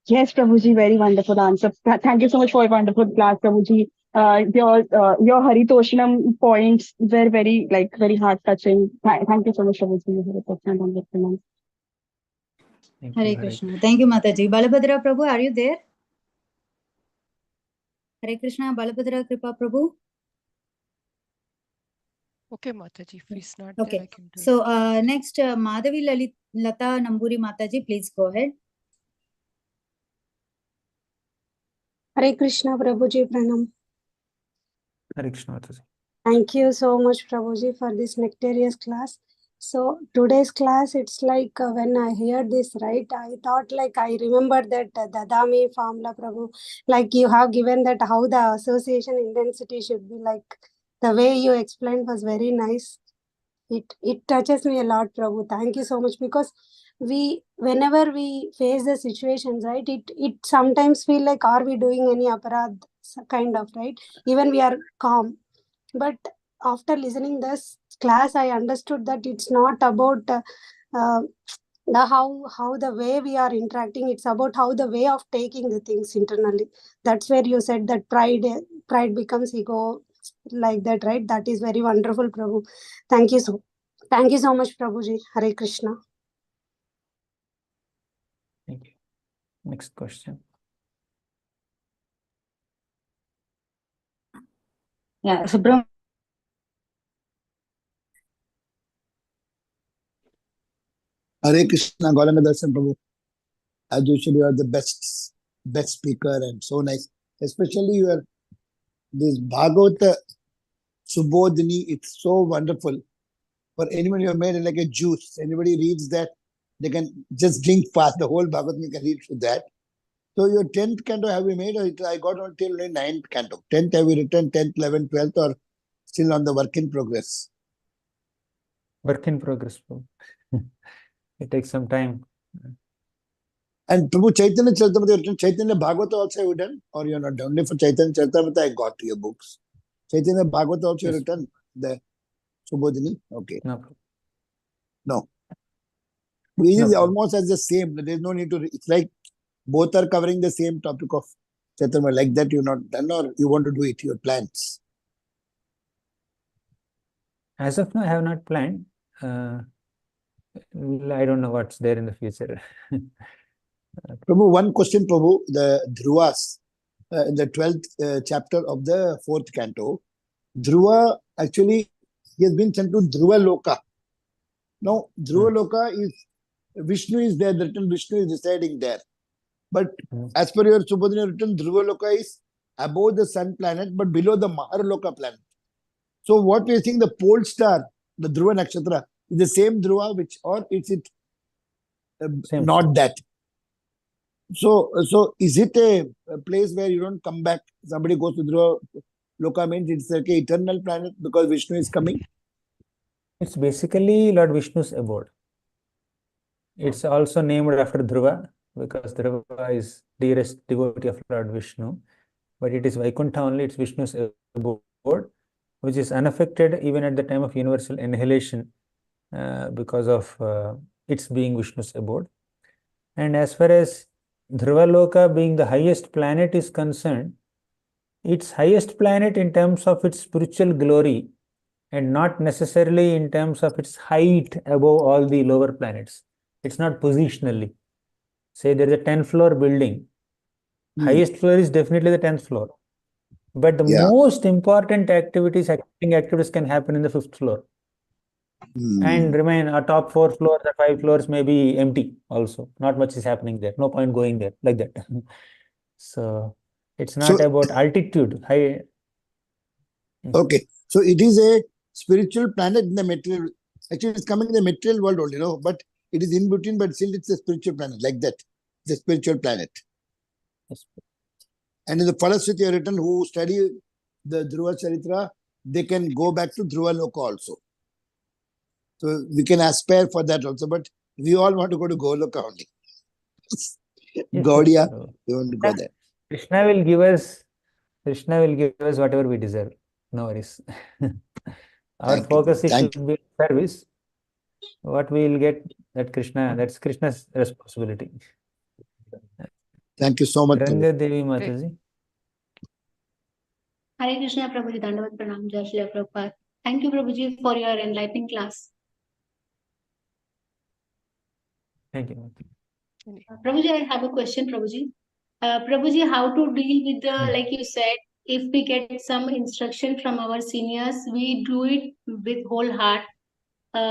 Yes, Prabhuji, very wonderful answer. Thank you so much for your wonderful class, Prabhuji. Your Haritoshanam points were very heart touching. Thank you so much, Prabhuji. Hare Krishna. Thank you, Mataji. Balabhadra Prabhu, are you there? Hare Krishna, Balabhadra Kripa Prabhu. Okay, Mataji, if he's not Okay. there, I can do So next, Madhavi Lata Namburi Mataji, please go ahead. Hare Krishna, Prabhuji, Pranam. Hare Krishna, Mataji. Thank you so much, Prabhuji, for this nectarious class. So today's class, it's like when I heard this, right, I thought like I remember that Dadami formula, Prabhu, like you have given that how the association intensity should be, like the way you explained was very nice. It touches me a lot, Prabhu. Thank you so much, because whenever we face the situations, right, it sometimes feel like, are we doing any aparad kind of, right? Even we are calm. But after listening this class, I understood that it's not about the how the way we are interacting. It's about how the way of taking the things internally. That's where you said that pride becomes ego, like that, right? That is very wonderful, Prabhu. Thank you so much, Prabhuji. Hare Krishna. Thank you. Next question. Yeah, Subram. Hare Krishna, Gauranga Darshan Prabhu. As usual, you are the best speaker and so nice. Especially your this Bhagavata Subodhini, it's so wonderful. For anyone, you have made it like a juice. Anybody reads that, they can just drink fast. The whole Bhagavatam you can read through that. So your 10th canto have you made? Or I got until 9th canto. 10th have you written? 10th, 11th, 12th, or still on the work in progress? Work in progress. It takes some time. And Prabhu Chaitanya Charitamrita, you written Chaitanya Bhagavata also you done? Or you're not done? Only for Chaitanya Charitamrita I got your books. Chaitanya Bhagavata also you written? The Subodhini? Okay. No. It is almost as the same. There is no need to. It's like both are covering the same topic of Chaitanya. Like that, you're not done, or you want to do it, your plans? As of now, I have not planned. I don't know what's there in the future. Prabhu, one question, Prabhu. The Dhruvas, in the 12th chapter of the 4th canto, Dhruva, actually, he has been sent to Dhruva Loka. Now, Dhruva Loka is, Vishnu is there, the written Vishnu is residing there. But as per your Subodhini written, Dhruva Loka is above the sun planet, but below the Maharloka planet. So what do you think the pole star, the Dhruva Nakshatra, is the same Dhruva, which, or is it not that? So is it a place where you don't come back? Somebody goes to Dhruva Loka means it's like an eternal planet because Vishnu is coming? It's basically Lord Vishnu's abode. It's also named after Dhruva because Dhruva is dearest devotee of Lord Vishnu. But it is Vaikuntha only, it's Vishnu's abode, which is unaffected even at the time of universal annihilation because of its being Vishnu's abode. And as far as Dhruvaloka being the highest planet is concerned, its highest planet in terms of its spiritual glory and not necessarily in terms of its height above all the lower planets. It's not positionally. Say there is a 10th floor building. Highest floor is definitely the 10th floor. But the most important activities can happen in the 5th floor. And remain our top 4 floors or 5 floors may be empty also. Not much is happening there. No point going there like that. So it's not about altitude. Okay. So it is a spiritual planet in the material. Actually, it's coming in the material world only, but it is in between, but still it's a spiritual planet, like that. It's a spiritual planet. Yes. And in the Phalasthiti you have written, who study the Dhruva Charitra, they can go back to Dhruva Loka also. So we can aspire for that also, but we all want to go to Goloka only. Gaudiya, we want to go there. Krishna will give us whatever we deserve. No worries. Our focus should be service. What we will get, that's Krishna's responsibility. Thank you so much. Gauranga Devi Mataji. Hare Krishna, Prabhuji, Dandavat Pranam, Jai Shri Prabhupada. Thank you, Prabhuji, for your enlightening class. Thank you. Prabhuji, I have a question, Prabhuji. Prabhuji, how to deal with the, like you said, if we get some instruction from our seniors, we do it with whole heart,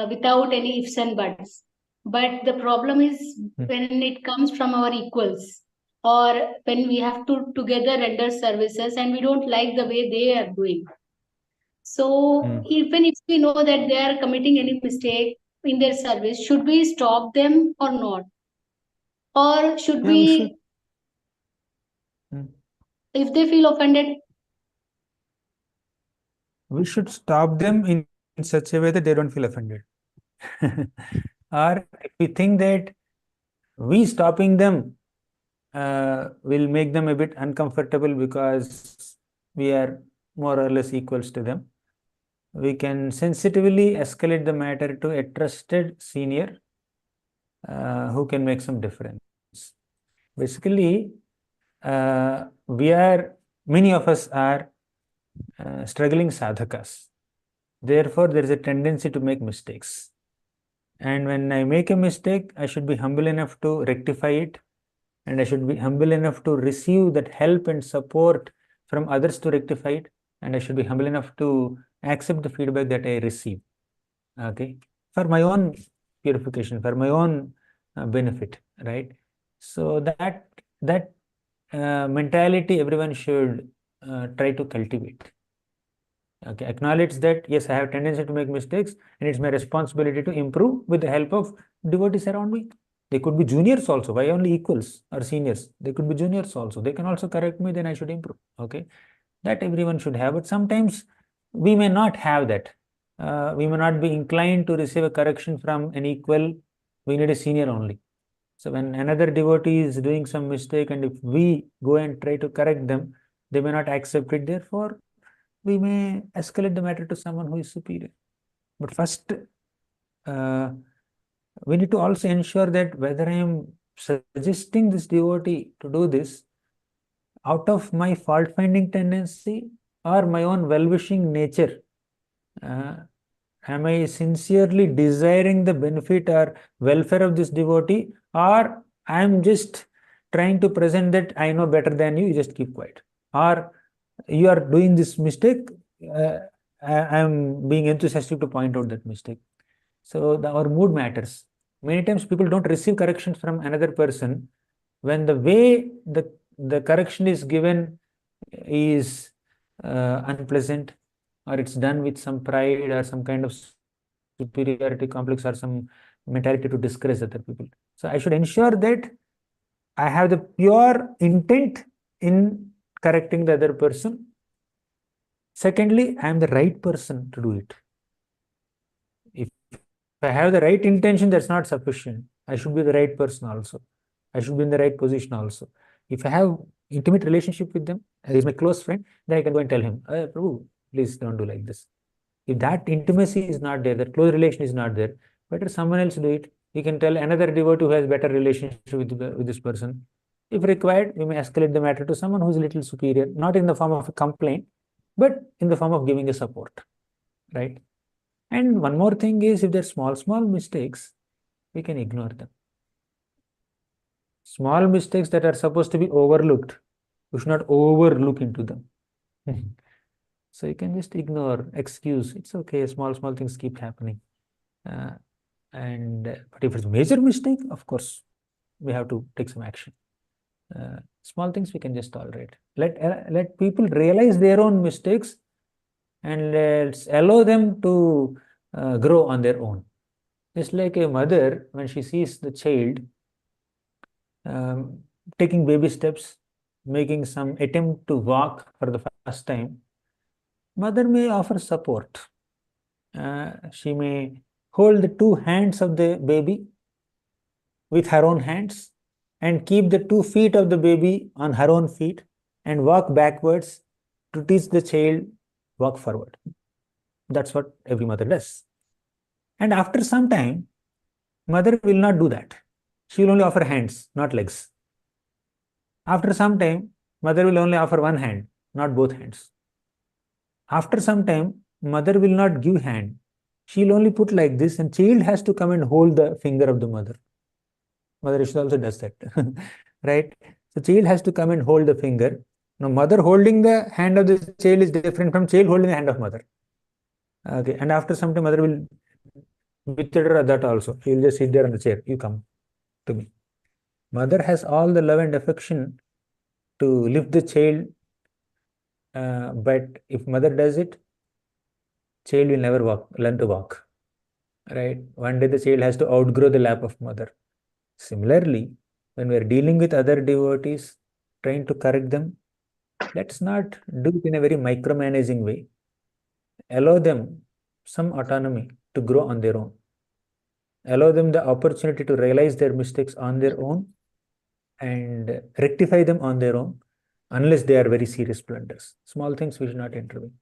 without any ifs and buts. But the problem is when it comes from our equals, or when we have to together render services and we don't like the way they are doing. So even if we know that they are committing any mistake in their service, should we stop them or not? Or should we if they feel offended? We should stop them in such a way that they don't feel offended. Or if we think that we stopping them will make them a bit uncomfortable because we are more or less equals to them, we can sensitively escalate the matter to a trusted senior who can make some difference. Basically, many of us are struggling sadhakas. Therefore, there is a tendency to make mistakes. And when I make a mistake, I should be humble enough to rectify it. And I should be humble enough to receive that help and support from others to rectify it. And I should be humble enough to accept the feedback that I receive. Okay. For my own purification, for my own benefit, right? So that mentality everyone should try to cultivate. Okay, acknowledge that yes, I have tendency to make mistakes, and it's my responsibility to improve with the help of devotees around me. They could be juniors also. Why only equals or seniors? They could be juniors also. They can also correct me, then I should improve. Okay, that everyone should have. But sometimes we may not have that. We may not be inclined to receive a correction from an equal. We need a senior only. So when another devotee is doing some mistake, and if we go and try to correct them, they may not accept it. Therefore, we may escalate the matter to someone who is superior. But first, we need to also ensure that whether I am suggesting this devotee to do this out of my fault-finding tendency or my own well-wishing nature. Am I sincerely desiring the benefit or welfare of this devotee, or I am just trying to present that I know better than you, you just keep quiet. Or you are doing this mistake, I am being enthusiastic to point out that mistake. So our mood matters. Many times people don't receive corrections from another person when the way the correction is given is unpleasant, or it's done with some pride or some kind of superiority complex or some mentality to discourage other people. So I should ensure that I have the pure intent in correcting the other person. Secondly, I am the right person to do it. If I have the right intention, that's not sufficient. I should be the right person also. I should be in the right position also. If I have intimate relationship with them, he's my close friend, then I can go and tell him, Prabhu, please don't do like this. If that intimacy is not there, that close relation is not there, better someone else do it. You can tell another devotee who has better relationship with this person. If required, we may escalate the matter to someone who is a little superior, not in the form of a complaint, but in the form of giving a support, right? And one more thing is, if there are small mistakes, we can ignore them. Small mistakes that are supposed to be overlooked, we should not overlook into them. So you can just ignore, excuse. It's okay. Small things keep happening. But if it's a major mistake, of course, we have to take some action. Small things we can just tolerate. Let people realize their own mistakes, and let's allow them to grow on their own. Just like a mother, when she sees the child taking baby steps, making some attempt to walk for the first time, mother may offer support. She may hold the two hands of the baby with her own hands and keep the 2 feet of the baby on her own feet and walk backwards to teach the child walk forward. That's what every mother does. And after some time, mother will not do that. She will only offer hands, not legs. After some time, mother will only offer one hand, not both hands. After some time, mother will not give hand. She'll only put like this, and child has to come and hold the finger of the mother. Mother Ishwar also does that, right? So child has to come and hold the finger. Now, mother holding the hand of the child is different from child holding the hand of mother. Okay, and after some time, mother will withdraw that also. She will just sit there on the chair. You come to me. Mother has all the love and affection to lift the child, but if mother does it, child will never learn to walk. Right? One day the child has to outgrow the lap of mother. Similarly, when we are dealing with other devotees, trying to correct them, let's not do it in a very micromanaging way. Allow them some autonomy to grow on their own. Allow them the opportunity to realize their mistakes on their own and rectify them on their own, unless they are very serious blunders. Small things we should not intervene.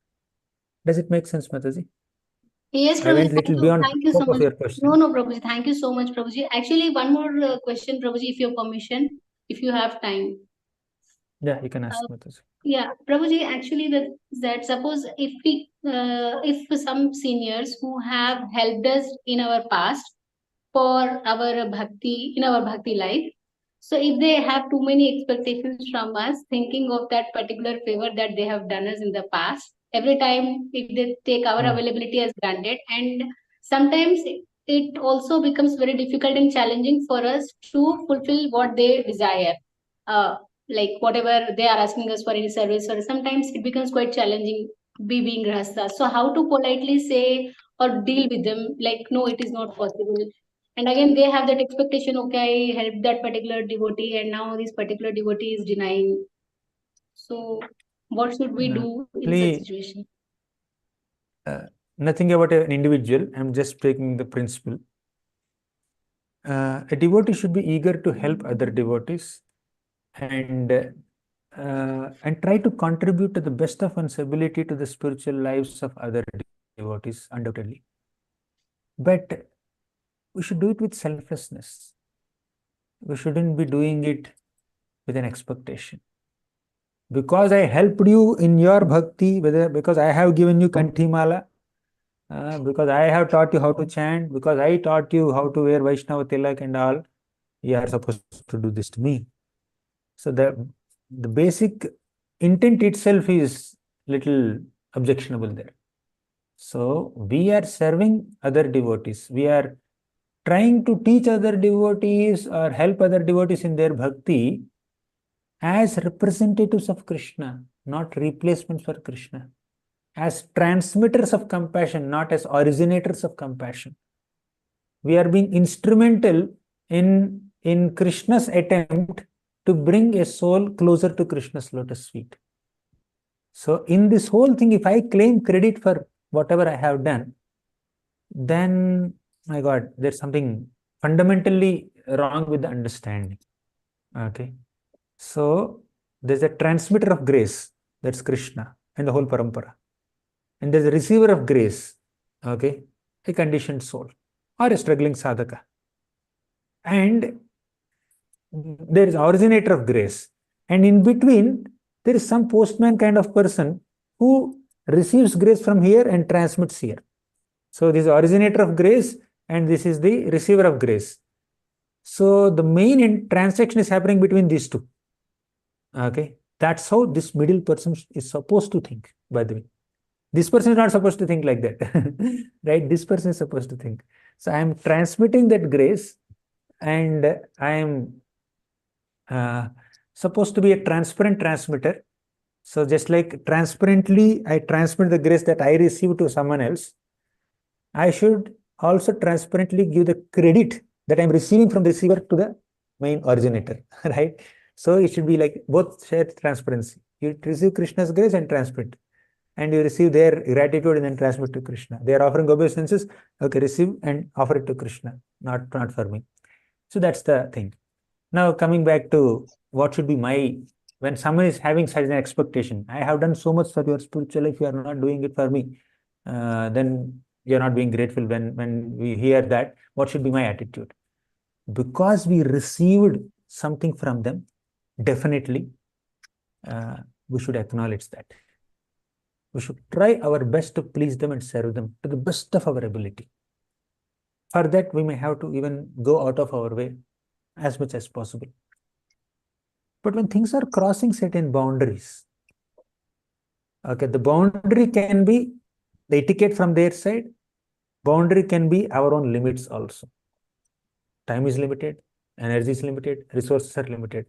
Does it make sense, Mataji? Yes, I went Prabhuji, little beyond thank you so scope of much. your question. No, Prabhuji, thank you so much, Prabhuji. Actually, one more question, Prabhuji, if your permission, if you have time. Yeah, you can ask Mataji. Yeah, Prabhuji, actually, that suppose if some seniors who have helped us in our past for our bhakti, in our bhakti life, so if they have too many expectations from us, thinking of that particular favor that they have done us in the past, every time if they take our availability as granted, and sometimes it also becomes very difficult and challenging for us to fulfill what they desire. Like whatever they are asking us for any service, or sometimes it becomes quite challenging be being grahasta. So how to politely say or deal with them, like, no, it is not possible. And again, they have that expectation, okay, I helped that particular devotee, and now this particular devotee is denying. So what should we do in such situation? Nothing about an individual. I'm just taking the principle. A devotee should be eager to help other devotees and try to contribute to the best of one's ability to the spiritual lives of other devotees, undoubtedly. But we should do it with selflessness. We shouldn't be doing it with an expectation. Because I helped you in your bhakti, because I have given you kanthimala, because I have taught you how to chant, because I taught you how to wear Vaishnava tilak and all, you are supposed to do this to me. So the basic intent itself is little objectionable there. So we are serving other devotees. We are trying to teach other devotees or help other devotees in their bhakti as representatives of Krishna, not replacements for Krishna. As transmitters of compassion, not as originators of compassion. We are being instrumental in Krishna's attempt to bring a soul closer to Krishna's lotus feet. So in this whole thing, if I claim credit for whatever I have done, then, my God, there's something fundamentally wrong with the understanding. Okay. So there's a transmitter of grace, that's Krishna and the whole parampara. And there's a receiver of grace, okay, a conditioned soul or a struggling sadhaka. And there is originator of grace. And in between, there is some postman kind of person who receives grace from here and transmits here. So this is originator of grace and this is the receiver of grace. So the main transaction is happening between these two. Okay, that's how this middle person is supposed to think, by the way. This person is not supposed to think like that, right? This person is supposed to think. So I am transmitting that grace and I am supposed to be a transparent transmitter. So just like transparently I transmit the grace that I receive to someone else, I should also transparently give the credit that I'm receiving from the receiver to the main originator, right? So it should be like both share transparency. You receive Krishna's grace and transmit. And you receive their gratitude and then transmit to Krishna. They are offering obeisances, okay, receive and offer it to Krishna, not for me. So that's the thing. Now coming back to what should be my, when someone is having such an expectation, I have done so much for your spiritual life, you are not doing it for me, then you're not being grateful. When we hear that, what should be my attitude? Because we received something from them, definitely we should acknowledge that. We should try our best to please them and serve them to the best of our ability. For that, we may have to even go out of our way as much as possible. But when things are crossing certain boundaries, okay, the boundary can be the etiquette from their side, boundary can be our own limits also. Time is limited, energy is limited, resources are limited.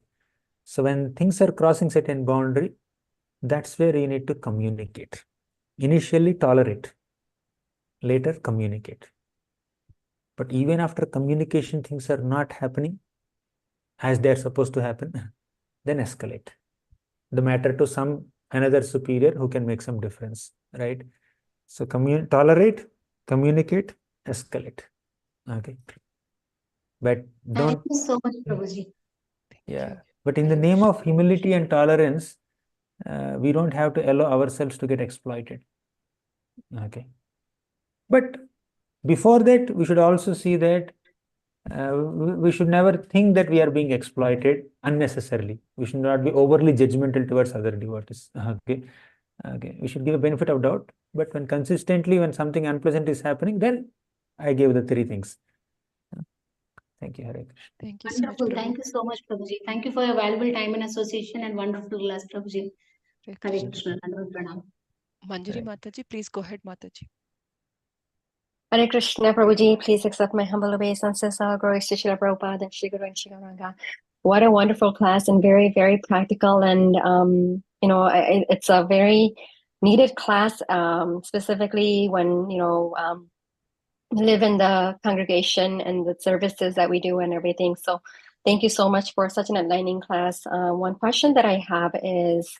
So when things are crossing certain boundary, that's where you need to communicate. Initially tolerate, later communicate. But even after communication, things are not happening as they're supposed to happen, then escalate the matter to some another superior who can make some difference, right? So tolerate, communicate, escalate. Okay. But don't. Thank you so much, Prabhuji. Yeah. But in the name of humility and tolerance, we don't have to allow ourselves to get exploited. Okay. But before that, we should also see that we should never think that we are being exploited unnecessarily. We should not be overly judgmental towards other devotees. Okay. Okay. We should give a benefit of doubt. But when consistently, when something unpleasant is happening, then I gave the three things. Thank you, Hare Krishna. Thank you so much, Wonderful. Prabhu. Thank you so much, Prabhuji. Thank you for your valuable time and association and wonderful class, Prabhuji. Hare Krishna. Pranam. Manjari Mataji, please go ahead, Mataji. Hare Krishna, Prabhuji, please accept my humble obeisances. All glories to Srila Prabhupada and Shri Guru and Shri Gauranga. What a wonderful class, and very, very practical. And, it's a very needed class, specifically when, we live in the congregation and the services that we do and everything. So thank you so much for such an enlightening class. One question that I have is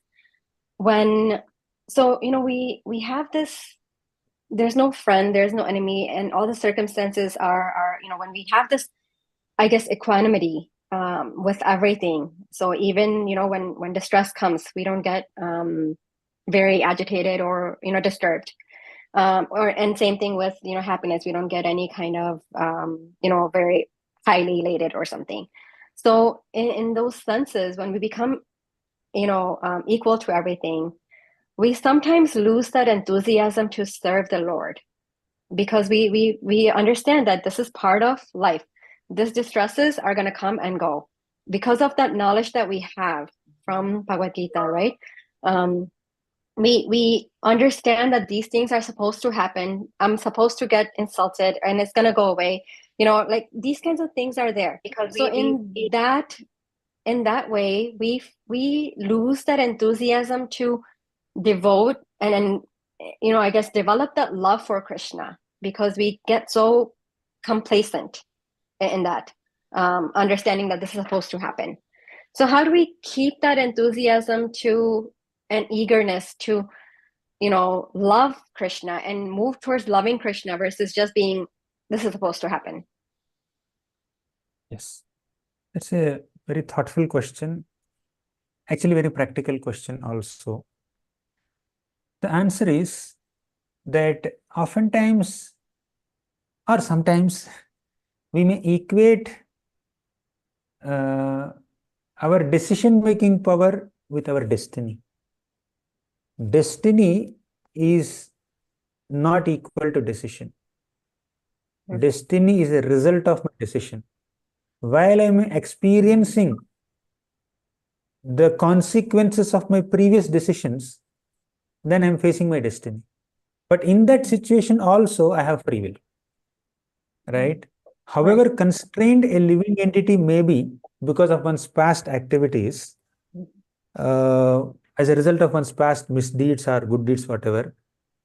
we have this, there's no friend, there's no enemy, and all the circumstances are when we have this, I guess, equanimity with everything. So even when distress comes, we don't get very agitated or disturbed. And same thing with happiness, we don't get any kind of very highly elated or something. So in those senses, when we become equal to everything, we sometimes lose that enthusiasm to serve the Lord, because we understand that this is part of life. These distresses are going to come and go because of that knowledge that we have from Bhagavad Gita, right? We understand that these things are supposed to happen. I'm supposed to get insulted and it's going to go away. Like these kinds of things are there. So in that way, we lose that enthusiasm to devote and I guess develop that love for Krishna, because we get so complacent in that, understanding that this is supposed to happen. So how do we keep that enthusiasm to an eagerness to love Krishna and move towards loving Krishna versus just being, this is supposed to happen? Yes, that's a very thoughtful question, actually very practical question also. The answer is that oftentimes or sometimes we may equate our decision-making power with our destiny. Destiny is not equal to decision. Destiny is a result of my decision. While I'm experiencing the consequences of my previous decisions, then I'm facing my destiny. But in that situation also, I have free will, right? However constrained a living entity may be because of one's past activities, as a result of one's past misdeeds or good deeds, whatever,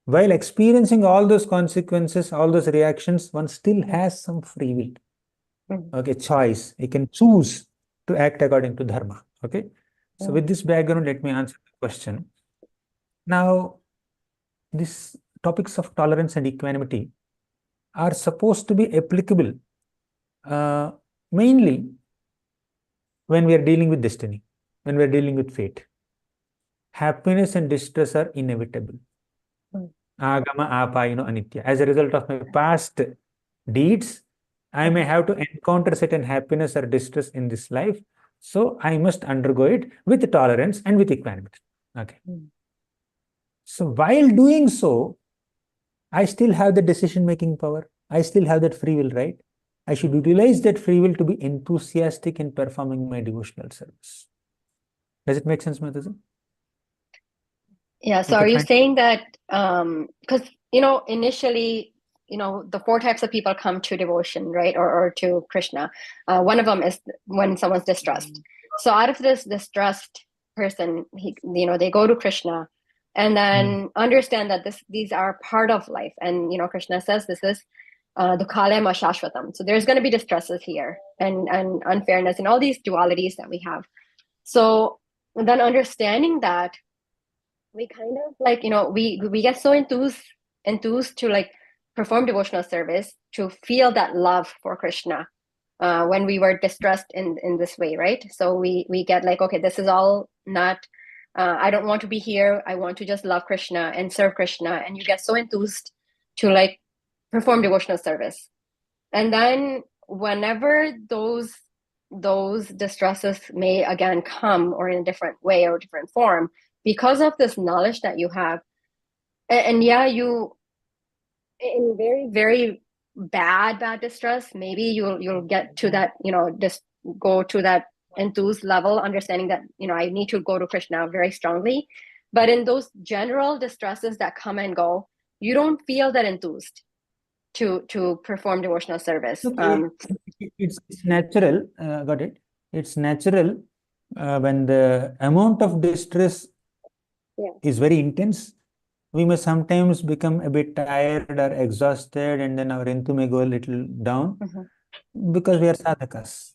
while experiencing all those consequences, all those reactions, one still has some free will. Okay, choice. He can choose to act according to dharma. Okay. So with this background, let me answer the question. Now, these topics of tolerance and equanimity are supposed to be applicable mainly when we are dealing with destiny, when we are dealing with fate. Happiness and distress are inevitable. Agama apayino anitya. As a result of my past deeds, I may have to encounter certain happiness or distress in this life. So I must undergo it with tolerance and with equanimity. Okay. So while doing so, I still have the decision-making power. I still have that free will, right? I should utilize that free will to be enthusiastic in performing my devotional service. Does it make sense, Mataji? Yeah. So are you saying that, because, initially, the four types of people come to devotion, right? Or to Krishna. One of them is when someone's distressed. So out of this distressed person, they go to Krishna and then understand that these are part of life. And, Krishna says this is dukhalem ashashvatam. So there's going to be distresses here and unfairness and all these dualities that we have. So then understanding that, we kind of like, we get so enthused to like perform devotional service, to feel that love for Krishna when we were distressed in this way, right? So we get like, okay, this is all not, I don't want to be here. I want to just love Krishna and serve Krishna. And you get so enthused to like perform devotional service. And then whenever those distresses may again come, or in a different way or different form, because of this knowledge that you have, and yeah, you in very, very bad distress, maybe you'll get to that, just go to that enthused level, understanding that, I need to go to Krishna very strongly. But in those general distresses that come and go, you don't feel that enthused. to perform devotional service. Okay. It's natural. Got it. It's natural when the amount of distress is very intense. We may sometimes become a bit tired or exhausted, and then our enthu may go a little down because we are sadhakas.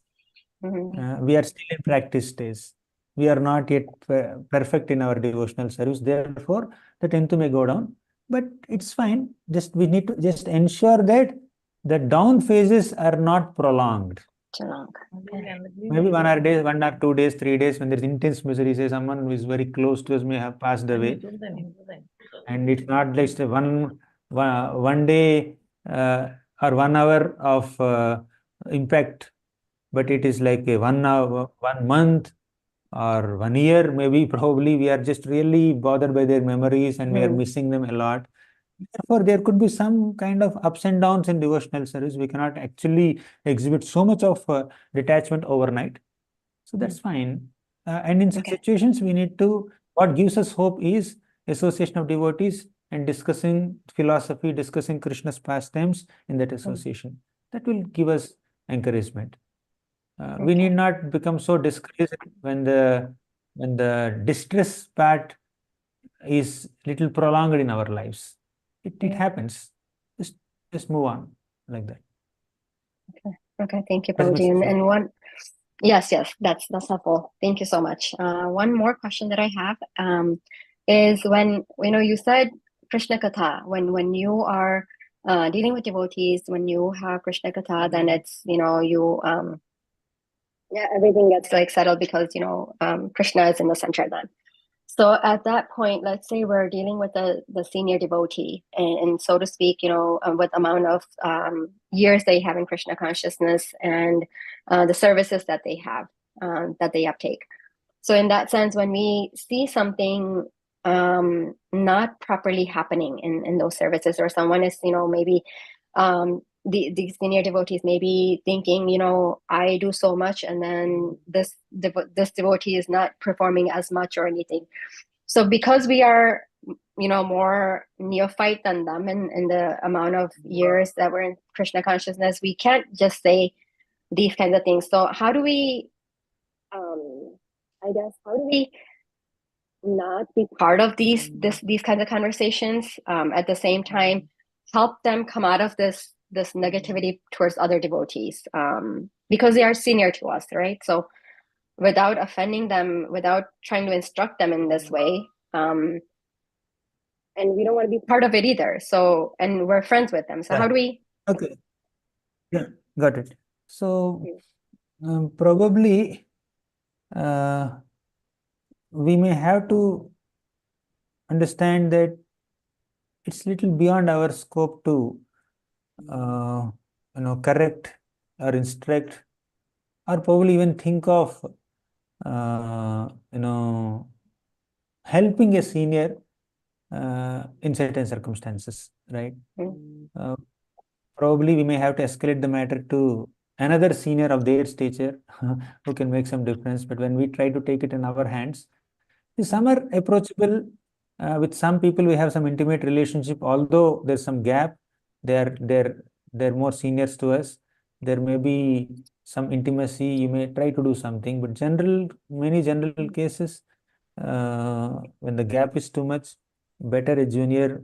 We are still in practice stage. We are not yet perfect in our devotional service. Therefore, the enthu may go down, but it's fine. Just we need to just ensure that the down phases are not prolonged. Maybe 1 or 2 days, 3 days, when there's intense misery, say someone who is very close to us may have passed away. And it's not just one day or 1 hour of impact, but it is like a 1 hour, 1 month or 1 year, maybe. Probably we are just really bothered by their memories and we are missing them a lot. Therefore, there could be some kind of ups and downs in devotional service. We cannot actually exhibit so much of detachment overnight. So that's fine. And in such situations, we need to, what gives us hope is association of devotees and discussing philosophy, discussing Krishna's pastimes in that association. That will give us encouragement. We need not become so discouraged when the distress part is little prolonged in our lives. It happens. Just move on like that. Okay, thank you, Prabhuji. And one, yes, that's helpful. Thank you so much. One more question that I have is when you said Krishna Katha, when you are dealing with devotees, when you have Krishna Katha, then it's everything gets like settled because Krishna is in the center then. So at that point, let's say we're dealing with the senior devotee, and so to speak, what amount of years they have in Krishna consciousness and the services that they have, that they uptake. So in that sense, when we see something not properly happening in those services, or someone is, maybe the senior devotees may be thinking, I do so much, and then this devotee is not performing as much or anything. So because we are, more neophyte than them in the amount of years that we're in Krishna consciousness, we can't just say these kinds of things. So how do we, how do we not be part of these kinds of conversations, at the same time help them come out of this negativity towards other devotees, because they are senior to us, right? So without offending them, without trying to instruct them in this way, and we don't want to be part of it either. So, and we're friends with them. So how do we? Okay. Yeah, got it. So probably we may have to understand that it's little beyond our scope to correct or instruct, or probably even think of helping a senior in certain circumstances, right? Probably we may have to escalate the matter to another senior of their stature who can make some difference. But when we try to take it in our hands, some are approachable. With some people we have some intimate relationship, although there's some gap. They're more seniors to us. There may be some intimacy. You may try to do something, but many general cases, when the gap is too much, better a junior,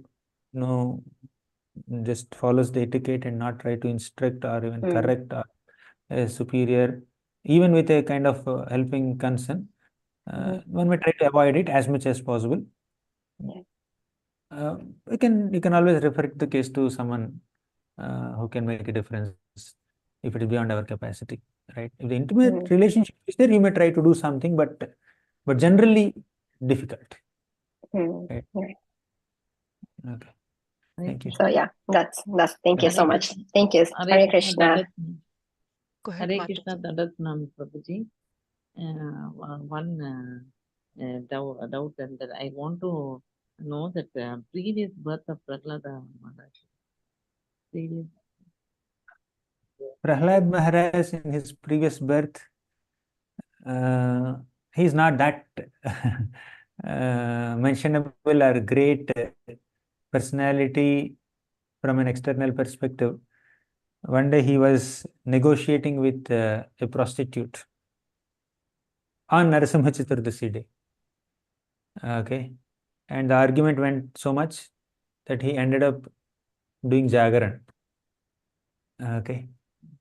just follows the etiquette and not try to instruct or even correct a superior, even with a kind of helping concern. One may try to avoid it as much as possible. You can always refer the case to someone who can make a difference if it is beyond our capacity, right? If the intimate relationship is there, you may try to do something, but generally difficult. Right? Okay. Thank you. So yeah, that's thank you so much. Thank you. Hare Krishna. Go ahead, Hare Krishna, Tadatnam Prabhuji. One doubt that I want to know that previous birth of Prahlada Maharaj. Prahlad Maharaj in his previous birth, he is not that mentionable or great personality from an external perspective. One day he was negotiating with a prostitute on Narasimha Chaturdasi day. Okay. And the argument went so much that he ended up doing Jagaran. Okay.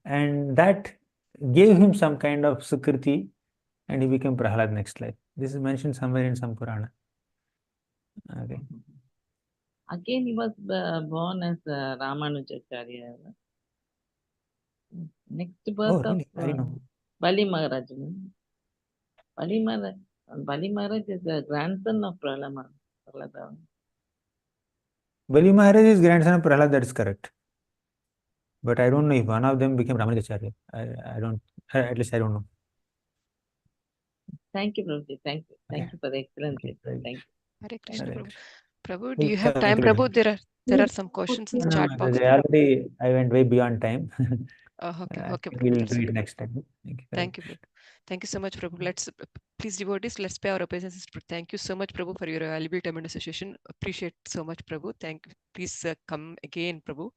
And that gave him some kind of Sukriti, and he became Prahlad next life. This is mentioned somewhere in some Purana. Okay. Again, he was born as Ramanujacharya. Next birth really? of I know. Bali Maharaj. Bali Maharaj is the grandson of Prahlada. Bali Maharaj is grandson of Prahlad, that is correct. But I don't know if one of them became Ramanujacharya. I don't, at least I don't know. Thank you, Prabhuji. Thank you. Thank you for the excellent Okay, lecture. Thank you. Hare Krishna, Hare Prabhu. Prabhu, do you have Thank time, you. Prabhu? There are some questions in the No, chat box. already I went way beyond time. Okay, Prabhu. We'll That's do fine. it next time. Thank you, Prabhu. Thank you so much, Prabhu. Please, devotees, let's pay our obeisances. Thank you so much, Prabhu, for your valuable time and association. Appreciate so much, Prabhu. Thank you. Please come again, Prabhu.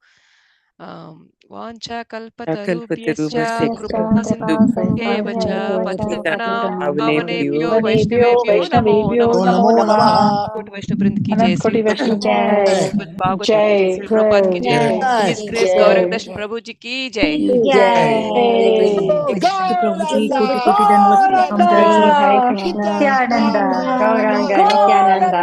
Vancha kalpatarubhyascha kripa sindhubhyev cha patitanam pavanebhyo vaishnavebhyo namo namaha. Namo Namaha. Koti Vaishnav Vrind ki jai, Sri Vaishnav ki jai, Jai. Srimad Bhagavatam ki jai, Sri Prabhupada ki jai, His Grace Gauranga Darshan Prabhu ji ki jai. Prabhuji, koti koti dandavat pranam, Jai Shri Hare Krishna. Krishna, Nityananda, Gauranga, Nityananda.